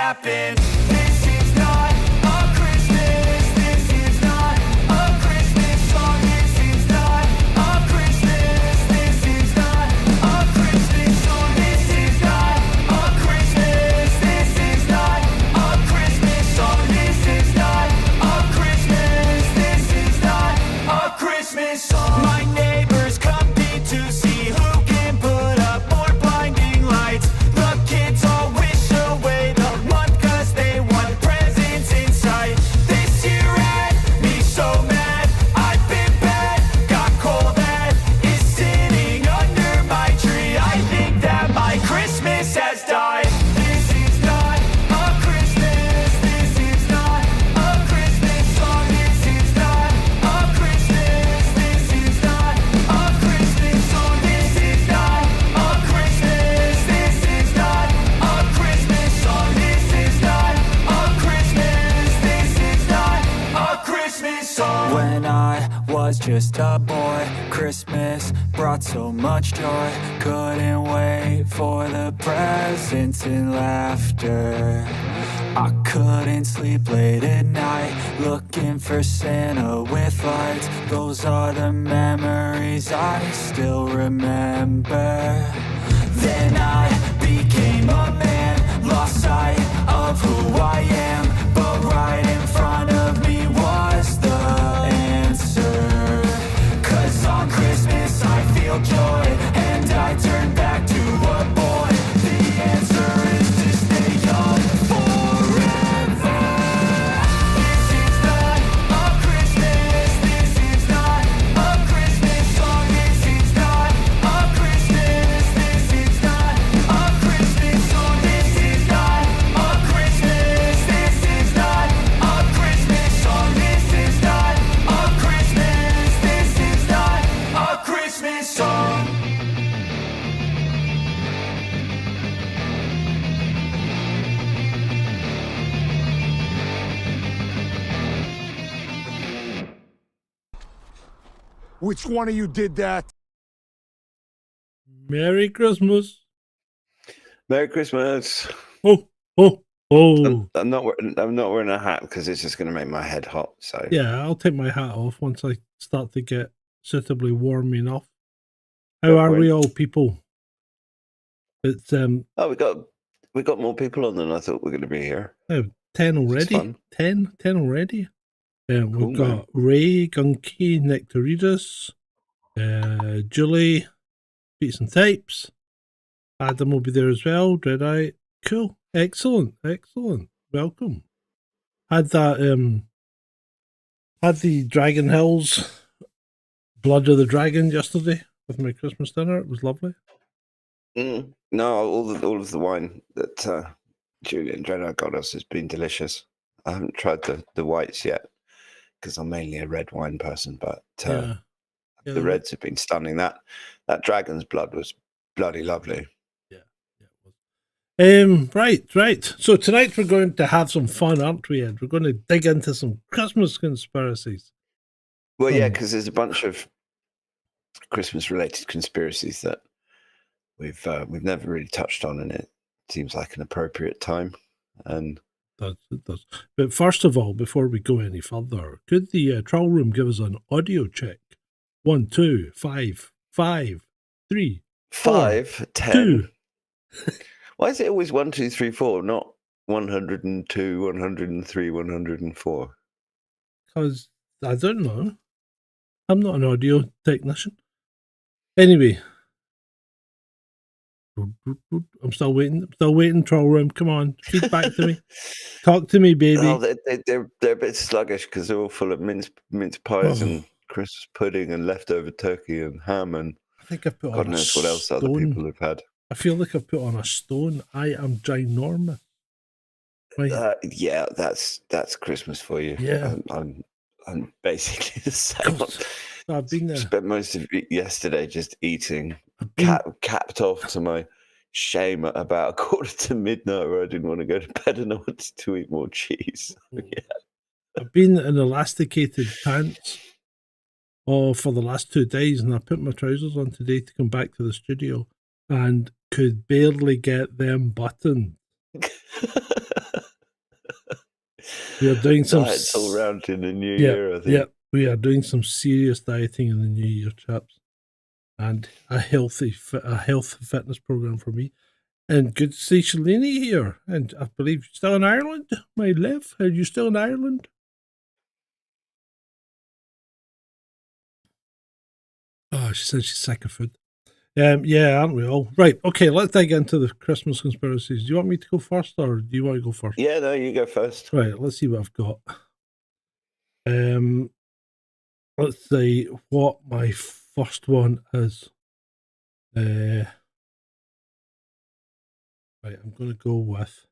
happen. This is not a Christmas. This is not a Christmas song. This is not a Christmas. This is not a Christmas song. This is not a Christmas. This is not a Christmas song. This is not a Christmas. This is not a Christmas song. My neighbors compete to see who can put up more blinding lights. The kids all wish away the month 'cause they want presents in sight. This year had me so mad. I've been bad, got coal that is sitting under my tree. I think that my Christmas has died. This is not a Christmas. This is not a Christmas song. This is not a Christmas. This is not a Christmas song. This is not a Christmas. This is not a Christmas song. This is not a Christmas. This is not a Christmas song. When I was just a boy, Christmas brought so much joy. Couldn't wait for the presents and laughter. I couldn't sleep late at night, looking for Santa with lights. Those are the memories I still remember. Then I became a man, lost sight of who I am. But right in front of me was the answer. 'Cause on Christmas I feel joy, and I turn back to a boy. The answer is to stay young forever. This is not a Christmas. This is not a Christmas song. This is not a Christmas. This is not a Christmas song. This is not a Christmas. This is not a Christmas song. This is not a Christmas. This is not a Christmas song. Which one of you did that? Merry Christmas. Merry Christmas. Oh, oh, oh. I'm not wearing a hat because it's just going to make my head hot. So Yeah, I'll take my hat off once I start to get suitably warm enough. How are we all, people? It's oh, we got more people on than I thought we were going to be here. 10 already. fun. 10 already. Cool, We've got Ray, Gunky, Nectaridus, Julie, Beats and Types. Adam will be there as well. Dreadeye. Cool. Excellent. Welcome. Had that had the Dragon Hills Blood of the Dragon yesterday with my Christmas dinner. It was lovely. No, all of the wine that Julie and Jenna got us has been delicious. I haven't tried the whites yet because I'm mainly a red wine person, but Yeah, the reds have been stunning. That dragon's blood was bloody lovely. Right. So tonight we're going to have some fun, aren't we, Ed? We're going to dig into some Christmas conspiracies. Well, yeah, because there's a bunch of Christmas-related conspiracies that we've never really touched on, and it seems like an appropriate time. And It does. But first of all, before we go any further, could the trial room give us an audio check? 1, 2, 5, 5, 3, 5, 10. 2. Why is it always 1, 2, 3, 4, not 102, 103, 104? Because I don't know. I'm not an audio technician. Anyway. I'm still waiting, trial room. Come on, feedback to me. Talk to me, baby. Oh, they're a bit sluggish because they're all full of mince pies and Christmas pudding and leftover turkey and ham and I think I've put God on knows a what else other stone. people have had. I feel like I've put on a stone. I am ginormous. Right. Yeah, that's Christmas for you. Yeah. I'm basically the same. I've been there. Spent most of yesterday just eating, capped off to my shame at about 1:45 where I didn't want to go to bed and I wanted to eat more cheese. Yeah. I've been in elasticated pants for the last 2 days, and I put my trousers on today to come back to the studio and could barely get them buttoned. We are doing some diets all round in the new yeah, year, I think. yeah. We are doing some serious dieting in the new year, chaps, and a health fitness program for me. And good to see Shalini here. And I believe you're still in Ireland, my love. Are you still in Ireland? Oh, she said she's sick of food. Yeah, aren't we all? Right, okay, let's dig into the Christmas conspiracies. Do you want me to go first, or do you want to go first? Yeah, no, you go first. Right, let's see what I've got. Let's see what my first one is. Right, I'm going to go with.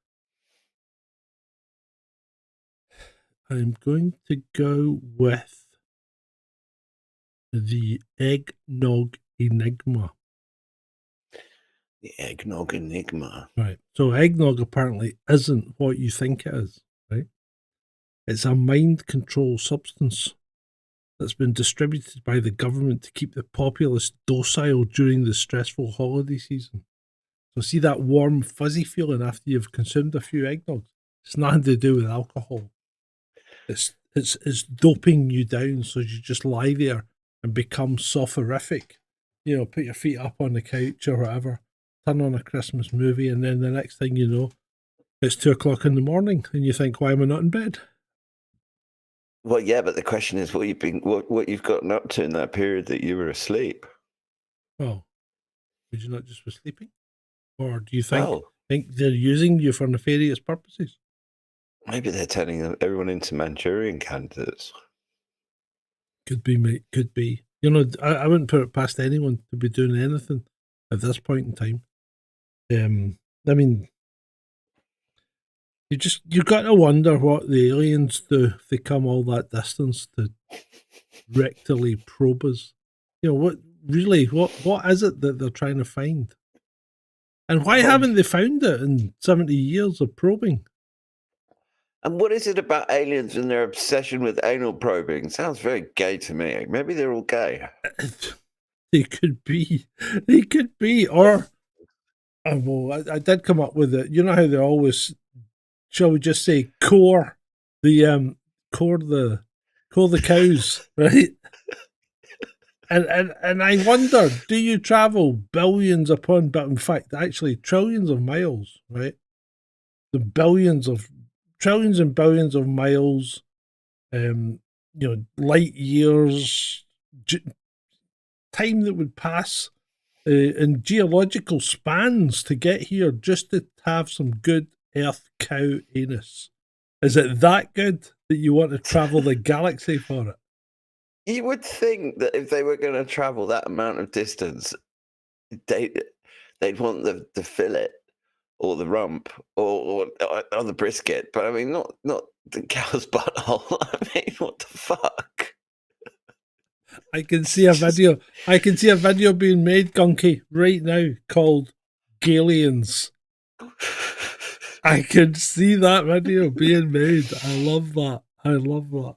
I'm going to go with the eggnog enigma. The eggnog enigma. Right. So eggnog apparently isn't what you think it is, right? It's a mind control substance that's been distributed by the government to keep the populace docile during the stressful holiday season. So see that warm, fuzzy feeling after you've consumed a few eggnogs? It's nothing to do with alcohol. It's doping you down so you just lie there and become soporific. You know, put your feet up on the couch or whatever, turn on a Christmas movie, and then the next thing you know, it's 2:00 in the morning, and you think, "Why am I not in bed?" Well, yeah, but the question is, what you've gotten up to in that period that you were asleep? Well, would you not just be sleeping, or do you think Well, they're using you for nefarious purposes? maybe they're turning everyone into Manchurian candidates. Could be, mate. Could be. You know, I wouldn't put it past anyone to be doing anything at this point in time. I mean, you got to wonder what the aliens do if they come all that distance to rectally probe us. You know, what is it that they're trying to find? And why haven't they found it in 70 years of probing? And what is it about aliens and their obsession with anal probing? Sounds very gay to me. Maybe they're all gay. They could be. They could be. Or, well, I did come up with it. You know how they always, shall we just say, core the cows, right? And I wonder, do you travel billions upon, but in fact, actually trillions of miles, right? The trillions and billions of miles, light years, time that would pass in geological spans to get here just to have some good Earth cow anus. Is it that good that you want to travel the galaxy for it? You would think that if they were going to travel that amount of distance, they'd want the fillet or the rump or the brisket. But I mean, not the cow's butthole. I mean, what the fuck? I can see a video. I can see a video being made, Gunky, right now called "Galians." I can see that video being made. I love that. I love that.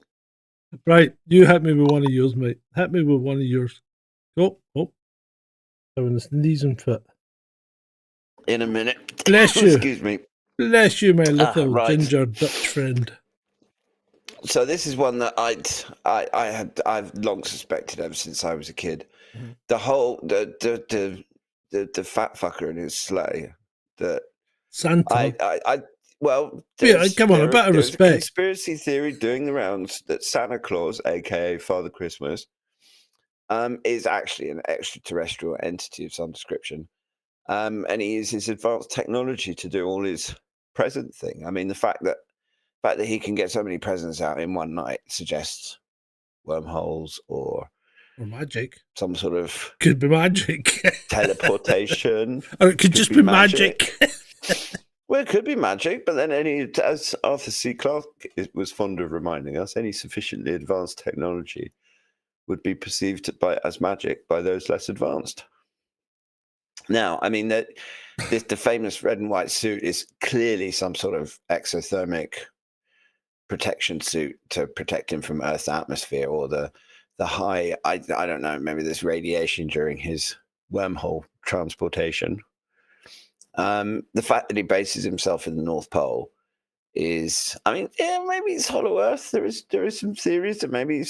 Right, you hit me with one of yours, mate. Hit me with one of yours. Oh. Having a sneezing fit. In a minute. Bless you. Excuse me. Bless you, my little right. ginger Dutch friend. So this is one that I've long suspected ever since I was a kid. Mhm. The whole the fat fucker in his sleigh. That Santa. well, Yeah, come on, a bit of there's respect. a conspiracy theory doing the rounds that Santa Claus, aka Father Christmas, is actually an extraterrestrial entity of some description. And he uses advanced technology to do all his present thing. I mean, the fact that he can get so many presents out in one night suggests wormholes or magic. some sort of Could be magic. teleportation. Or it could just be magic. Well, it could be magic, but then as Arthur C. Clarke was fond of reminding us, any sufficiently advanced technology would be perceived as magic by those less advanced. Now, I mean, the famous red and white suit is clearly some sort of exothermic protection suit to protect him from Earth's atmosphere or the high, I don't know, maybe there's radiation during his wormhole transportation. The fact that he bases himself in the North Pole is, I mean, yeah, maybe it's Hollow Earth. There is some theories that maybe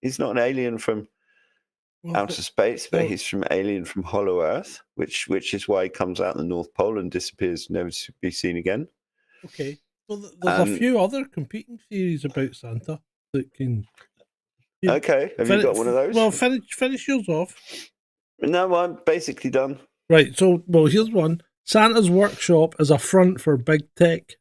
he's not an alien from outer space, but he's from alien from Hollow Earth, which is why he comes out in the North Pole and disappears, never to be seen again. Okay. Well, there's a few other competing theories about Santa that can. Okay, have you got one of those? Well, finish yours off. No, I'm basically done. Right. So, well, here's one. Santa's workshop is a front for big tech.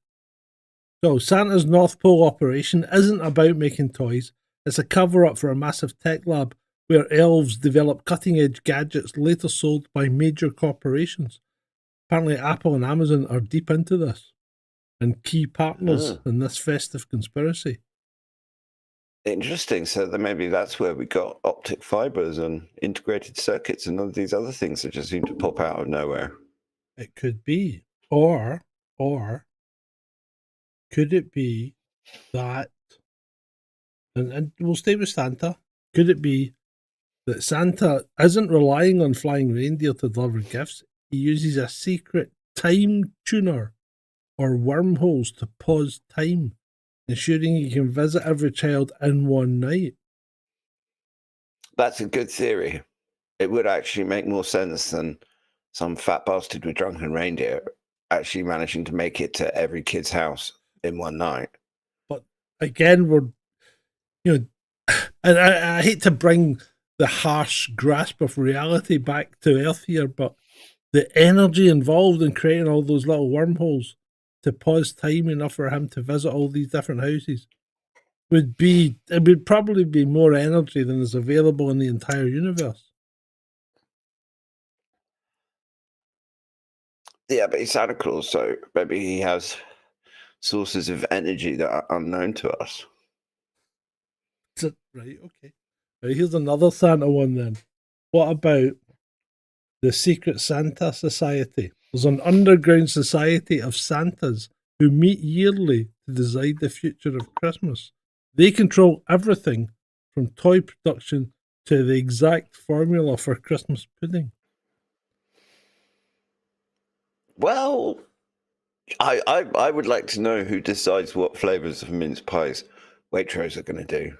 So, Santa's North Pole operation isn't about making toys. It's a cover-up for a massive tech lab where elves develop cutting-edge gadgets later sold by major corporations. Apparently, Apple and Amazon are deep into this and key partners in this festive conspiracy. Interesting. So then maybe that's where we got optic fibers and integrated circuits and all these other things that just seem to pop out of nowhere. It could be. Or could it be that, and we'll stay with Santa, could it be that Santa isn't relying on flying reindeer to deliver gifts? He uses a secret time tuner or wormholes to pause time, ensuring he can visit every child in one night. That's a good theory. It would actually make more sense than some fat bastard with drunken reindeer actually managing to make it to every kid's house in one night. But again, we're, and I hate to bring the harsh grasp of reality back to earth here, but the energy involved in creating all those little wormholes to pause time enough for him to visit all these different houses would probably be more energy than is available in the entire universe. Yeah, but he's Santa Claus, so maybe he has sources of energy that are unknown to us. Right, okay. Right, here's another Santa one then. What about the Secret Santa Society? There's an underground society of Santas who meet yearly to decide the future of Christmas. They control everything from toy production to the exact formula for Christmas pudding. Well, I would like to know who decides what flavors of mince pies Waitrose are going to do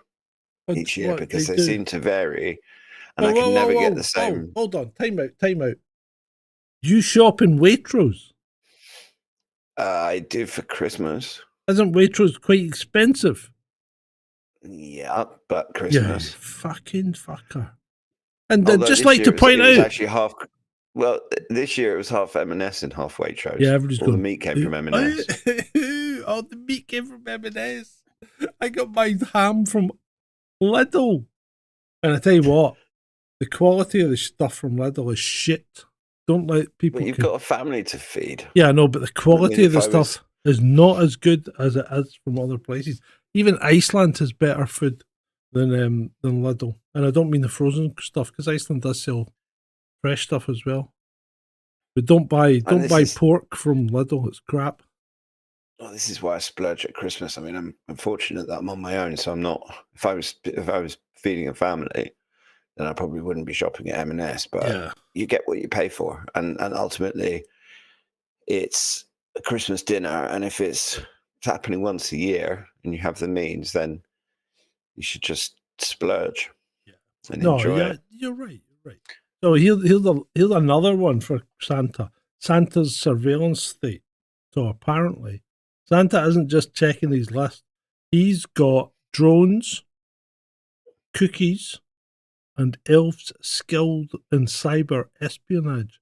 each year, because they seem to vary, and I can never get the same. Hold on, time out. You shop in Waitrose? I do for Christmas. Isn't Waitrose quite expensive? Yeah, but Christmas. Yeah, fucking fucker. And Although just this like year to it was- point it was out, actually half. Well, this year it was half M&S and half Waitrose. yeah, everybody's All going. the meat came from M&S. Oh, the meat came from M&S. I got my ham from Lidl, and I tell you what, the quality of the stuff from Lidl is shit. Don't let people. But you've got a family to feed. Yeah, I know, but the quality of the if I stuff is not as good as it is from other places. Even Iceland has better food than Lidl, and I don't mean the frozen stuff, because Iceland does sell fresh stuff as well. But don't buy pork from Lidl. It's crap. Well, this is why I splurge at Christmas. I mean, I'm fortunate that I'm on my own, so I'm not. If I was feeding a family, then I probably wouldn't be shopping at M&S. But Yeah. you get what you pay for, and ultimately, it's a Christmas dinner. And if it's happening once a year and you have the means, then you should just splurge and enjoy it. You're right. So here's another one for Santa. Santa's surveillance state. So apparently, Santa isn't just checking his list. He's got drones, cookies, and elves skilled in cyber espionage.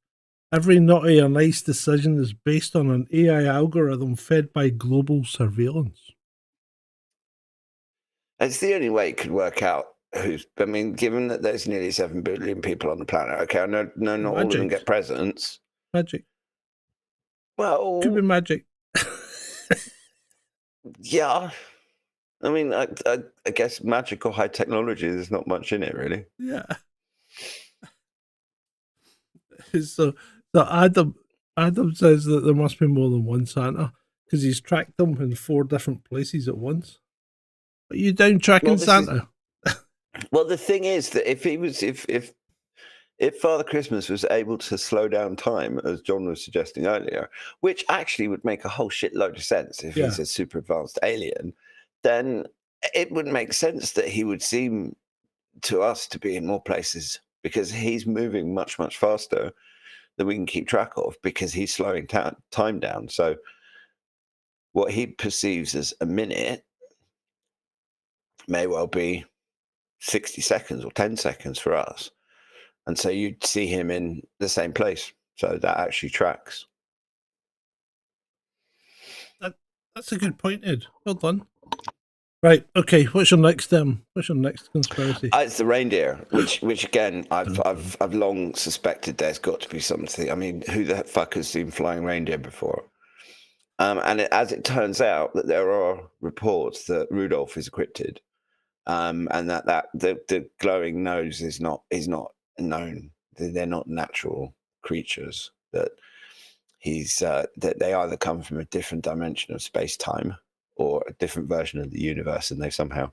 Every naughty or nice decision is based on an AI algorithm fed by global surveillance. It's the only way it could work out. I mean, given that there's nearly 7 billion people on the planet, okay, I know not all of them get presents. Magic. Well, Could be magic. yeah. I mean, I guess magic or high technology, there's not much in it, really. Yeah. So Adam says that there must be more than one Santa because he's tracked them in 4 different places at once. Are you down tracking Santa? Well, the thing is that if if Father Christmas was able to slow down time, as John was suggesting earlier, which actually would make a whole shitload of sense if he's Yeah. a super advanced alien, then it would make sense that he would seem to us to be in more places because he's moving much, much faster than we can keep track of because he's slowing time down. So what he perceives as a minute may well be 60 seconds or 10 seconds for us. And so you'd see him in the same place. So that actually tracks. That's a good point, Ed. Well done. Right. Okay. What's your next conspiracy? It's the reindeer, which again, I've long suspected there's got to be something. I mean, who the fuck has seen flying reindeer before? And as it turns out, that there are reports that Rudolph is a cryptid, and that the glowing nose is not known. They're not natural creatures. That that they either come from a different dimension of space time or a different version of the universe, and they've somehow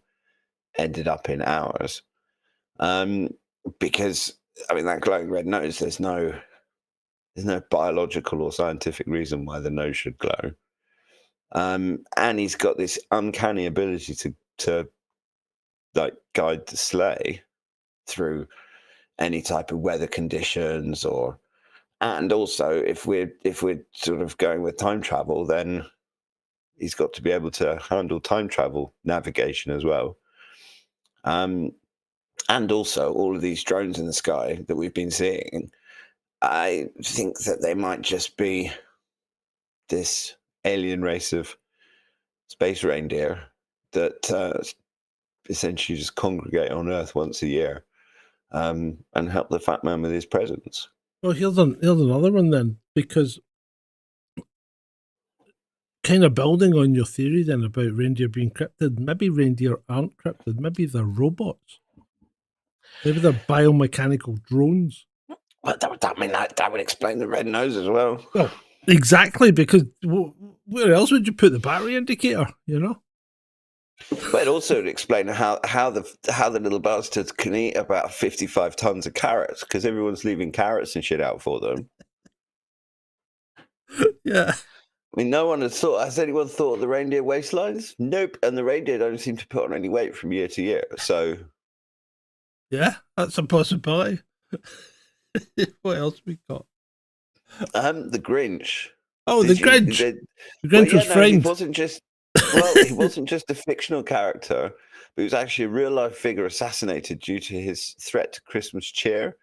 ended up in ours. Because I mean, that glowing red nose, there's no biological or scientific reason why the nose should glow. And he's got this uncanny ability to like guide the sleigh through any type of weather conditions, and also if we're sort of going with time travel, then he's got to be able to handle time travel navigation as well. And also all of these drones in the sky that we've been seeing, I think that they might just be this alien race of space reindeer that essentially just congregate on Earth once a year and help the fat man with his presents. Well, here's another one then, because kind of building on your theory then about reindeer being cryptid, maybe reindeer aren't cryptid, maybe they're robots. Maybe they're biomechanical drones. Well, that would explain the red nose as well. Well, exactly, because where else would you put the battery indicator, you know? But it also would explain how the little bastards can eat about 55 tons of carrots because everyone's leaving carrots and shit out for them. Yeah. I mean, no one has anyone thought of the reindeer waistlines? Nope. And the reindeer don't seem to put on any weight from year to year. So, yeah, that's a possibility. What else we got? the Grinch. Oh, the Grinch. The Grinch was framed. He wasn't just a fictional character, but he was actually a real life figure assassinated due to his threat to Christmas cheer.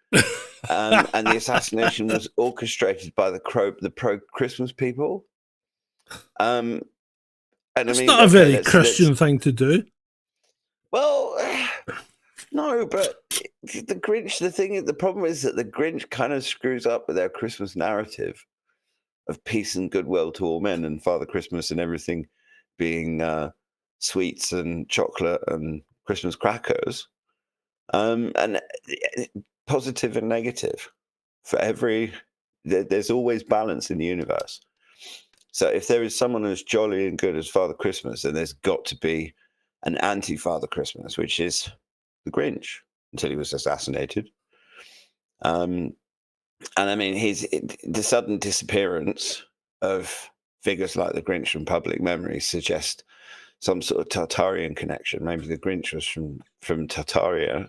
And the assassination was orchestrated by the pro Christmas people. And it's not a very Christian thing to do. Well, no, but the Grinch. The problem is that the Grinch kind of screws up with their Christmas narrative of peace and goodwill to all men, and Father Christmas and everything being sweets and chocolate and Christmas crackers, and positive and negative. There's always balance in the universe. So if there is someone as jolly and good as Father Christmas, then there's got to be an anti-Father Christmas, which is the Grinch, until he was assassinated. And I mean, the sudden disappearance of figures like the Grinch from public memory suggest some sort of Tartarian connection. Maybe the Grinch was from Tartaria.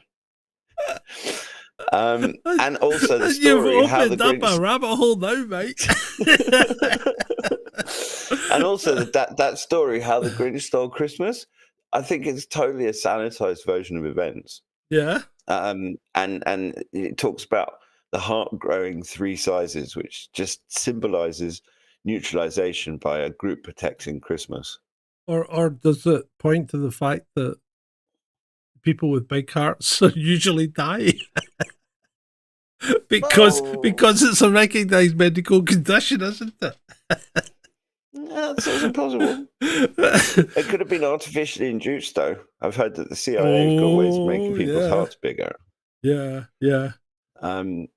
And also the story You've how the opened up Grinch... a rabbit hole now, mate. And also that story, how the Grinch stole Christmas, I think it's totally a sanitized version of events. Yeah. And it talks about the heart growing 3 sizes, which just symbolizes neutralization by a group protecting Christmas. Or does it point to the fact that people with big hearts usually die? because it's a recognized medical condition, isn't it? Yeah, that's also possible. It could have been artificially induced, though. I've heard that the CIA's got ways of making people's hearts bigger. Yeah, yeah. And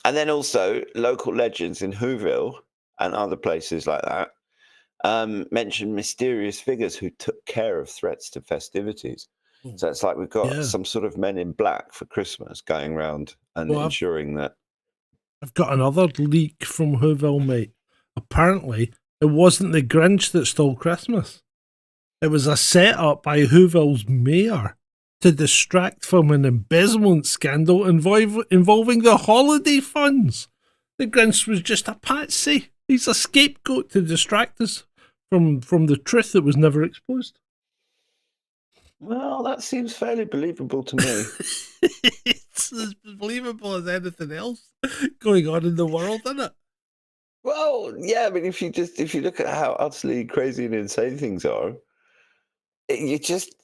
then also local legends in Whoville and other places like that mention mysterious figures who took care of threats to festivities. So it's like we've got Yeah. some sort of men in black for Christmas going around and Well, ensuring that. I've got another leak from Whoville, mate. Apparently, it wasn't the Grinch that stole Christmas. It was a setup by Whoville's mayor to distract from an embezzlement scandal involving the holiday funds. The Grinch was just a patsy. He's a scapegoat to distract us from the truth that was never exposed. Well, that seems fairly believable to me. It's as believable as anything else going on in the world, isn't it? Well, yeah, I mean, if you look at how utterly crazy and insane things are, you just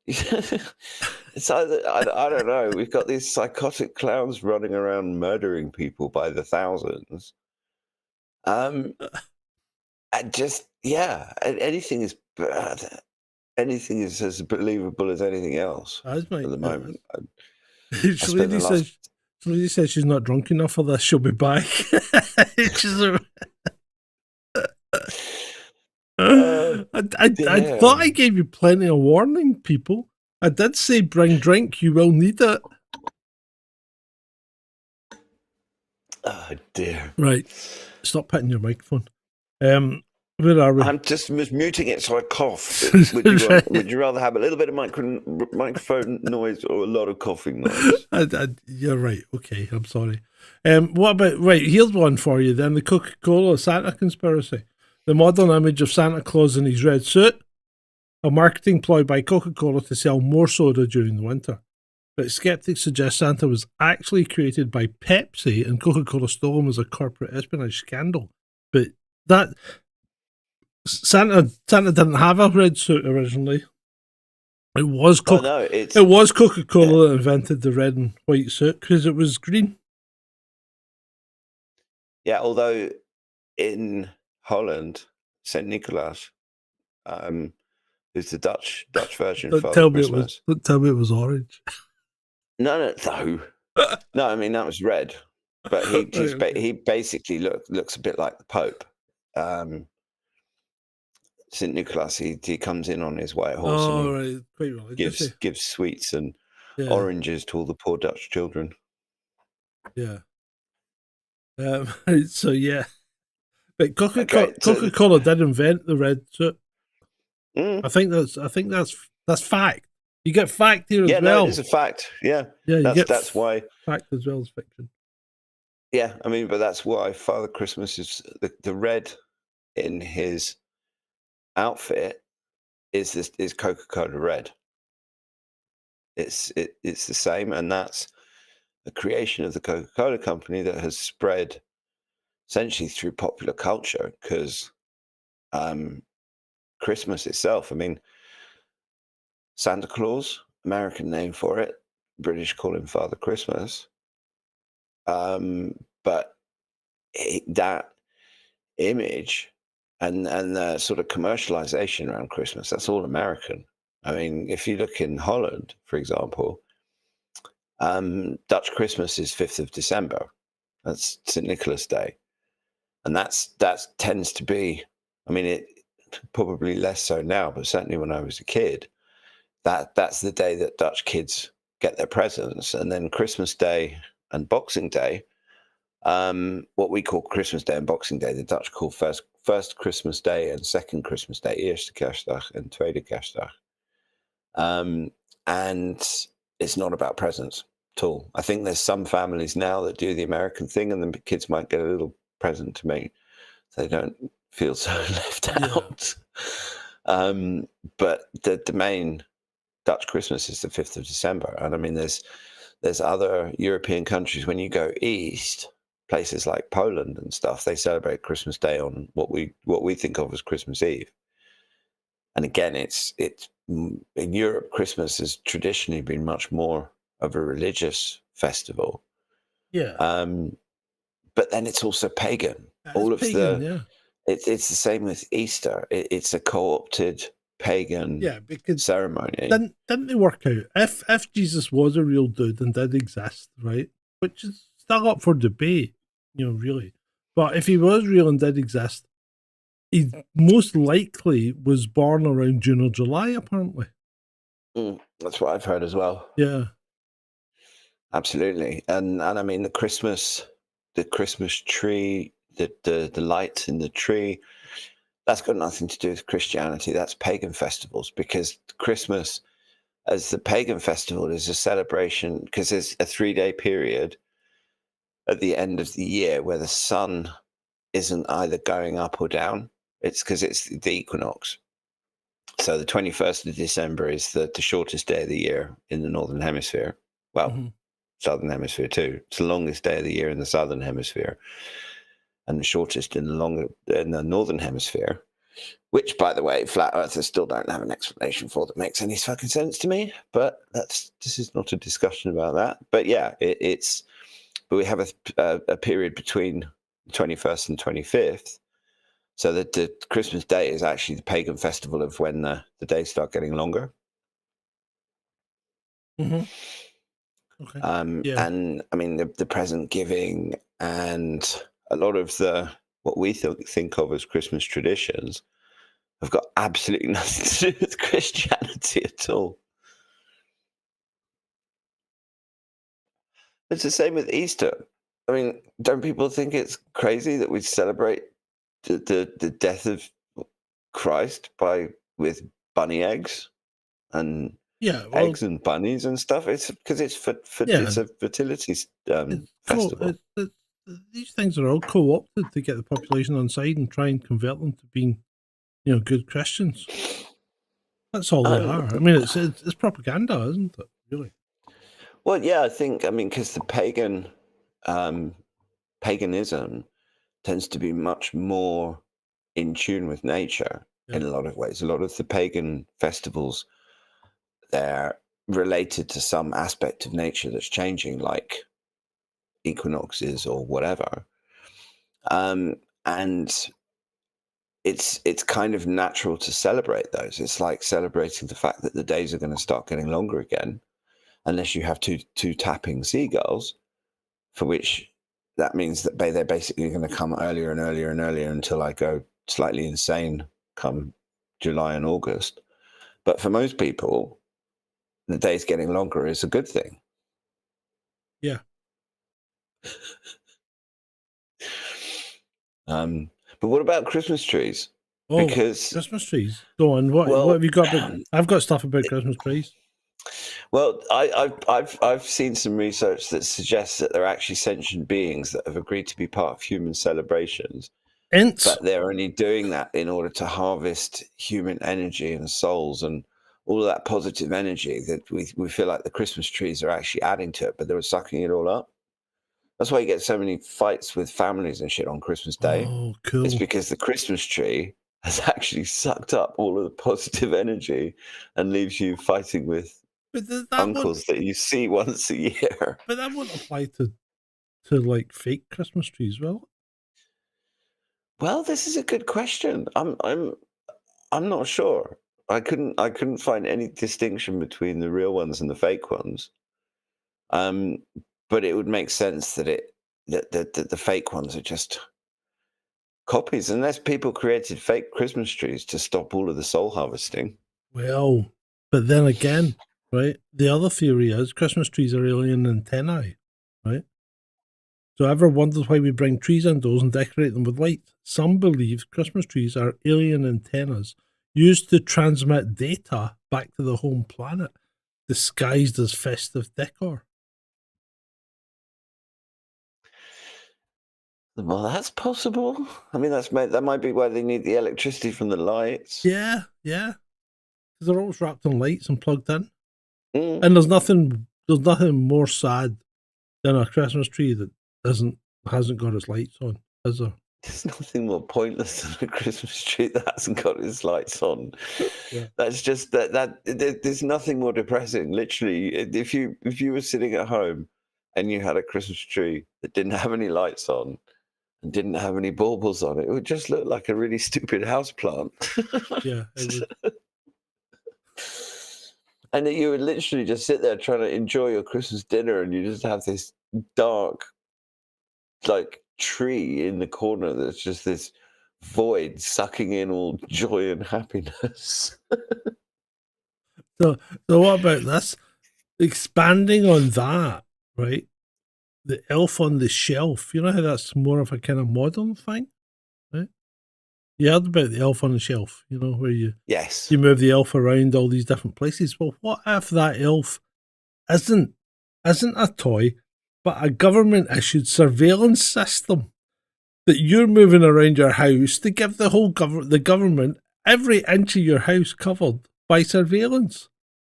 it's either I don't know. We've got these psychotic clowns running around murdering people by the thousands. And just anything is bad. Anything is as believable as anything else That's at the moment. Lady says she's not drunk enough for this. She'll be back. I thought I gave you plenty of warning, people. I did say bring drink. You will need it. Oh dear! Right, stop hitting your microphone. Where are we? I'm just muting it so I cough. Would you rather have a little bit of microphone noise or a lot of coughing noise? You're right. Okay, I'm sorry. What about, right, here's one for you then. The Coca-Cola Santa conspiracy. The modern image of Santa Claus in his red suit. A marketing ploy by Coca-Cola to sell more soda during the winter. But skeptics suggest Santa was actually created by Pepsi and Coca-Cola stole him as a corporate espionage scandal. But that... Santa didn't have a red suit originally. It was Coca-Cola that invented the red and white suit because it was green. Yeah, although in Holland, Saint Nicholas, who's the Dutch version of Father Christmas. Don't tell me it was orange. No. No, I mean that was red, but he basically looks a bit like the Pope. St. Nicholas, he comes in on his white horse and quite religious, gives sweets and oranges to all the poor Dutch children. Yeah. So yeah, but Coca-Cola did invent the red suit. I think that's fact. You get fact here as well. Yeah, no, it's a fact. Yeah, that's why fact as well as fiction. Yeah, I mean, but that's why Father Christmas is the red in his outfit is Coca-Cola red. It's the same, and that's a creation of the Coca-Cola company that has spread essentially through popular culture because Christmas itself. I mean, Santa Claus, American name for it, British call him Father Christmas. But that image and the sort of commercialization around Christmas, that's all American. I mean, if you look in Holland, for example, Dutch Christmas is 5th of December. That's St. Nicholas Day. And that tends to be, I mean, it probably less so now, but certainly when I was a kid, that's the day that Dutch kids get their presents. And then Christmas Day and Boxing Day, what we call Christmas Day and Boxing Day, the Dutch call first Christmas Day and second Christmas Day, Eerste Kerstdag and Tweede Kerstdag. And it's not about presents at all. I think there's some families now that do the American thing, and the kids might get a little present to me so they don't feel so left out. But the main Dutch Christmas is the 5th of December. And I mean, there's other European countries, when you go east, places like Poland and stuff, they celebrate Christmas Day on what we think of as Christmas Eve. And again, it's in Europe, Christmas has traditionally been much more of a religious festival. Yeah. But then it's also pagan. It's the same with Easter. It's a co-opted pagan ceremony. Didn't they work out if Jesus was a real dude and did exist, right? Which is still up for debate, really. But if he was real and did exist, he most likely was born around June or July, apparently. That's what I've heard as well. Yeah. Absolutely, and I mean the Christmas tree, the lights in the tree. That's got nothing to do with Christianity. That's pagan festivals, because Christmas, as the pagan festival, is a celebration because there's a 3-day period at the end of the year where the sun isn't either going up or down. It's because it's the equinox. So the 21st of December is the shortest day of the year in the Northern Hemisphere. Well, Mhm. Southern Hemisphere too. It's the longest day of the year in the Southern Hemisphere and the shortest in the Northern Hemisphere. Which, by the way, flat earthers still don't have an explanation for that makes any fucking sense to me. But this is not a discussion about that. But yeah, but we have a period between the 21st and 25th. So that the Christmas day is actually the pagan festival of when the days start getting longer. Mhm. Okay. Yeah. And I mean, the present giving and a lot of what we think of as Christmas traditions have got absolutely nothing to do with Christianity at all. It's the same with Easter. I mean, don't people think it's crazy that we celebrate the death of Christ with bunny eggs and Yeah. Well, eggs and bunnies and stuff? It's because yeah. it's a fertility It's festival. these things are all co-opted to get the population on side and try and convert them to being, good Christians. That's all they Um, are. I mean, it's propaganda, isn't it? Really? well, yeah, I mean, because the paganism tends to be much more in tune with nature Yeah. in a lot of ways. A lot of the pagan festivals, they're related to some aspect of nature that's changing, like equinoxes or whatever. And it's kind of natural to celebrate those. It's like celebrating the fact that the days are going to start getting longer again, unless you have two tapping seagulls, for which that means that they're basically going to come earlier and earlier and earlier until I go slightly insane come July and August. But for most people, the days getting longer is a good thing. Yeah. Um, but what about Christmas trees? Oh, Because, Christmas trees. Go on. What well, have you got about? I've got stuff about Christmas trees. well, I've seen some research that suggests that there are actually sentient beings that have agreed to be part of human celebrations, Ents. but they're only doing that in order to harvest human energy and souls and all of that positive energy that we feel like the Christmas trees are actually adding to it, but they're sucking it all up. That's why you get so many fights with families and shit on Christmas Day. Oh, It's cool. because the Christmas tree has actually sucked up all of the positive energy and leaves you fighting with But uncles that you see once a year. that won't apply to like fake Christmas trees, will it? Well, this is a good question. I'm not sure. I couldn't find any distinction between the real ones and the fake ones. Um, but it would make sense that the fake ones are just copies, unless people created fake Christmas trees to stop all of the soul harvesting. Well, but then again, right? The other theory is Christmas trees are alien antennae, right? So ever wondered why we bring trees indoors and decorate them with light? Some believe Christmas trees are alien antennas used to transmit data back to the home planet, disguised as festive decor. Well, that's possible. I mean, that might be why they need the electricity from the lights. Yeah, yeah. 'Cause they're always wrapped in lights and plugged in. Mm. And there's nothing more sad than a Christmas tree that hasn't got its lights on, is there? There's nothing more pointless than a Christmas tree that hasn't got its lights on. Yeah. That's just there's nothing more depressing. Literally, if you were sitting at home and you had a Christmas tree that didn't have any lights on and didn't have any baubles on it, it would just look like a really stupid house plant. Yeah, it would. And that you would literally just sit there trying to enjoy your Christmas dinner, and you just have this dark, like, tree in the corner that's just this void sucking in all joy and happiness. So what about this? Expanding on that, right? The elf on the shelf. You know how that's more of a kind of modern thing, right? You heard about the elf on the shelf, you know, where you Yes. move the elf around all these different places. Well, what if that elf isn't a toy, but a government issued surveillance system that you're moving around your house to give the whole the government every inch of your house covered by surveillance.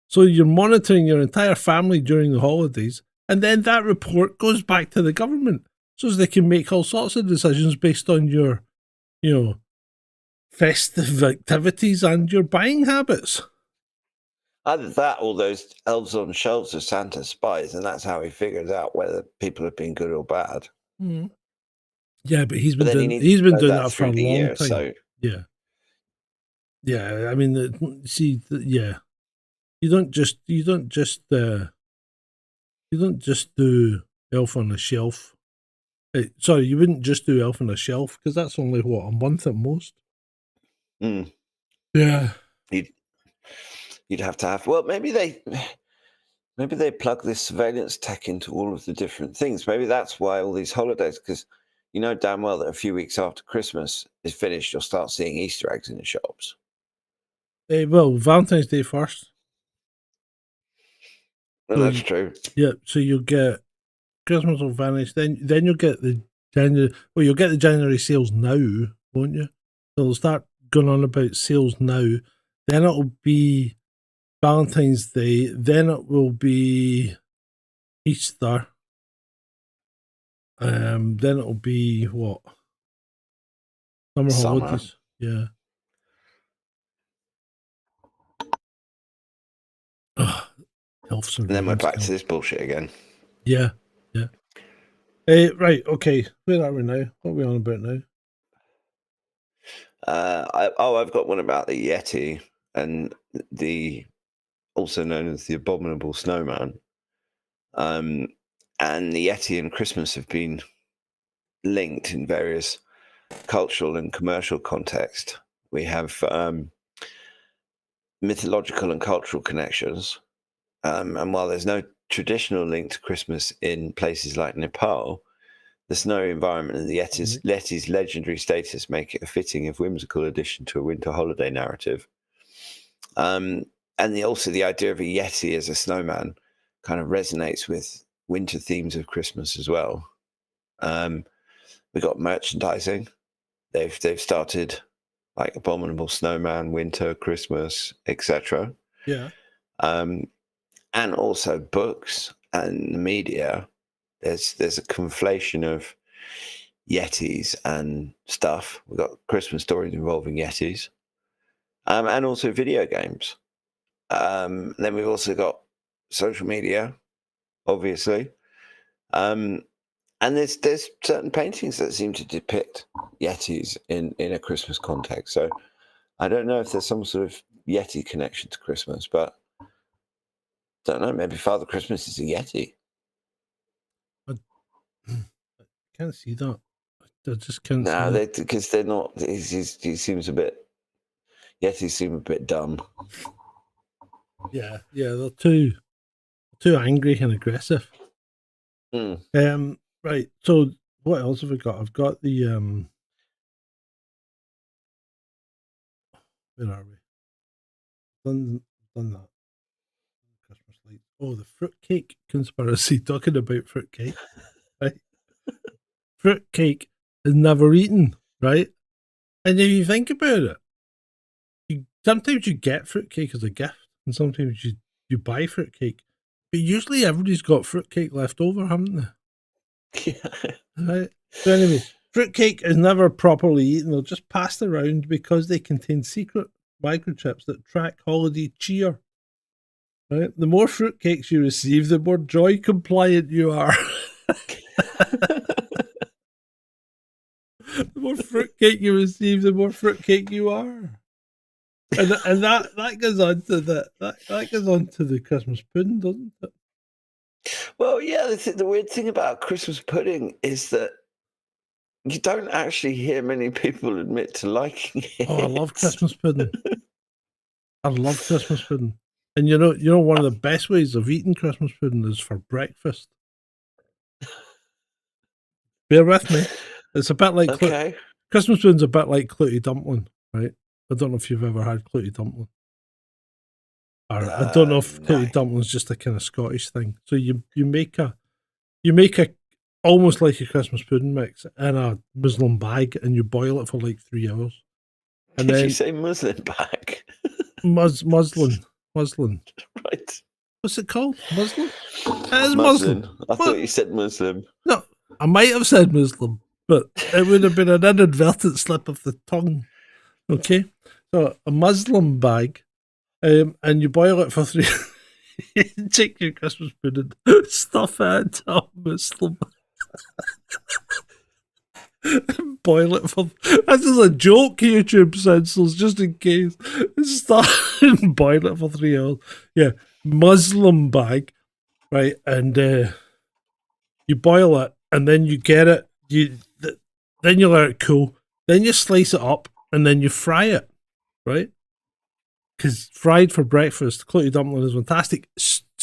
So you're monitoring your entire family during the holidays, and then that report goes back to the government so as they can make all sorts of decisions based on your, you know, festive activities and your buying habits. Either that or those elves on shelves are Santa's spies, and that's how he figures out whether people have been good or bad. Mm. Yeah, but he's But been then he doing needs to know that for a through the long year, time. so Yeah, yeah. I mean, yeah. You don't just do Elf on a Shelf. Sorry, you wouldn't just do Elf on a Shelf because that's only what, a month at most. mm, Yeah. you'd have to have. Well, maybe they plug this surveillance tech into all of the different things. Maybe that's why all these holidays, because you know damn well that a few weeks after Christmas is finished, you'll start seeing Easter eggs in the shops. Well, Valentine's Day first. Well, So that's true. yeah, so you'll get Christmas will vanish. Then you'll get the January. Well, you'll get the January sales now, won't you? So they'll start going on about sales now. Then it'll be Valentine's Day. Then it will be Easter. Then it'll be what? Summer holidays. Yeah. Ugh, health surveillance. And then we're back to this bullshit again. Yeah, yeah. Right, okay. Where are we now? What are we on about now? I've got one about the Yeti and the also known as the abominable snowman. And the Yeti and Christmas have been linked in various cultural and commercial context. We have mythological and cultural connections. And while there's no traditional link to Christmas in places like Nepal, the snowy environment and the Yeti's legendary status make it a fitting, if whimsical, addition to a winter holiday narrative. And also the idea of a Yeti as a snowman kind of resonates with winter themes of Christmas as well. We got merchandising. They've started like abominable snowman, winter, Christmas, etc. Yeah. And also books and the media. There's a conflation of Yetis and stuff. We've got Christmas stories involving Yetis, and also video games. Then we've also got social media, obviously. And there's certain paintings that seem to depict Yetis in a Christmas context. So I don't know if there's some sort of Yeti connection to Christmas, but don't know. Maybe Father Christmas is a Yeti. I can't see that. I just can't see No, that. because they're not. He seems a bit. Yetis seem a bit dumb. Yeah, they're too angry and aggressive. Mm. Right. So what else have we got? I've got the where are we? Done that. Christmas lights. Oh, the fruitcake conspiracy. Talking about fruitcake, right? Fruitcake is never eaten, right? And if you think about it, sometimes you get fruitcake as a gift, and sometimes you buy fruitcake. But usually everybody's got fruitcake left over, haven't they? Yeah. Right. So anyway, fruitcake is never properly eaten. They're just passed around because they contain secret microchips that track holiday cheer. Right. The more fruitcakes you receive, the more joy compliant you are. The more fruitcake you receive, the more fruitcake you are. And that goes on to that goes on to the Christmas pudding, doesn't it? Well, yeah. The weird thing about Christmas pudding is that you don't actually hear many people admit to liking it. Oh, I love Christmas pudding. I love Christmas pudding. And you know, one of the best ways of eating Christmas pudding is for breakfast. Bear with me. It's a bit like Okay. Christmas pudding's a bit like clouty dumpling, right? I don't know if you've ever had clouty dumpling. Or I don't know if No. clouty dumpling's just a kind of Scottish thing. So you make a almost like a Christmas pudding mix in a muslin bag, and you boil it for like 3 hours. And Did then you say muslin bag? muslin. Right. What's it called? Muslin? It is Muslin. muslin. I thought you said Muslim. No, I might have said Muslim, but it would have been an inadvertent slip of the tongue. Okay, so a muslin bag, and you boil it for 3. You take your Christmas pudding, stuff it into a Muslim, boil it for. This is a joke, YouTube censors, just in case. Start and boil it for 3 hours. Yeah, Muslim bag, right, and you boil it, and then you get it. Then you let it cool. Then you slice it up, and then you fry it, right? Because fried for breakfast, clouty dumpling is fantastic.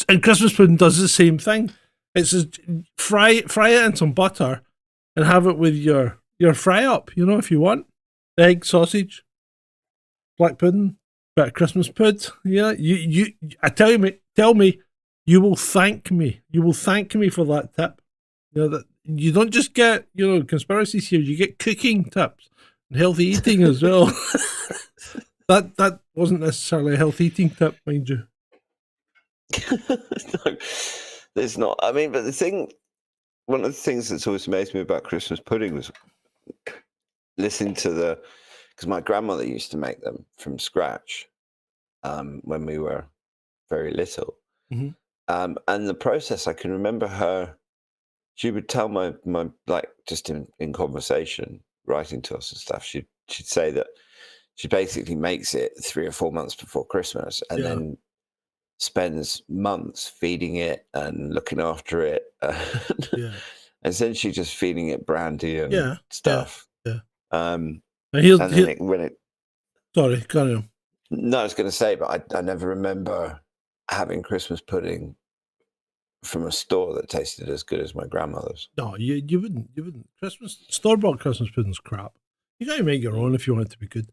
And Christmas pudding does the same thing. It's just fry it in some butter, and have it with your fry up. You know, if you want egg, sausage, black pudding, bit of Christmas pud. Yeah, you. I tell me, you will thank me. You will thank me for that tip. You know that you don't just get conspiracies here. You get cooking tips and healthy eating as well. That wasn't necessarily a healthy eating tip, mind you. No, there's not. I mean, but one of the things that's always amazed me about Christmas pudding was listening to because my grandmother used to make them from scratch when we were very little. Mhm. And the process, I can remember her, she would tell my like, just in conversation, writing to us and stuff, she'd say that she basically makes it 3 or 4 months before Christmas, and then spends months feeding it and looking after it. Yeah. Essentially just feeding it brandy and stuff. Yeah. And And then sorry, carry on. no, I was going to say, but I never remember having Christmas pudding from a store that tasted as good as my grandmother's. No, you wouldn't. Store-bought Christmas pudding's crap. You got to make your own if you want it to be good.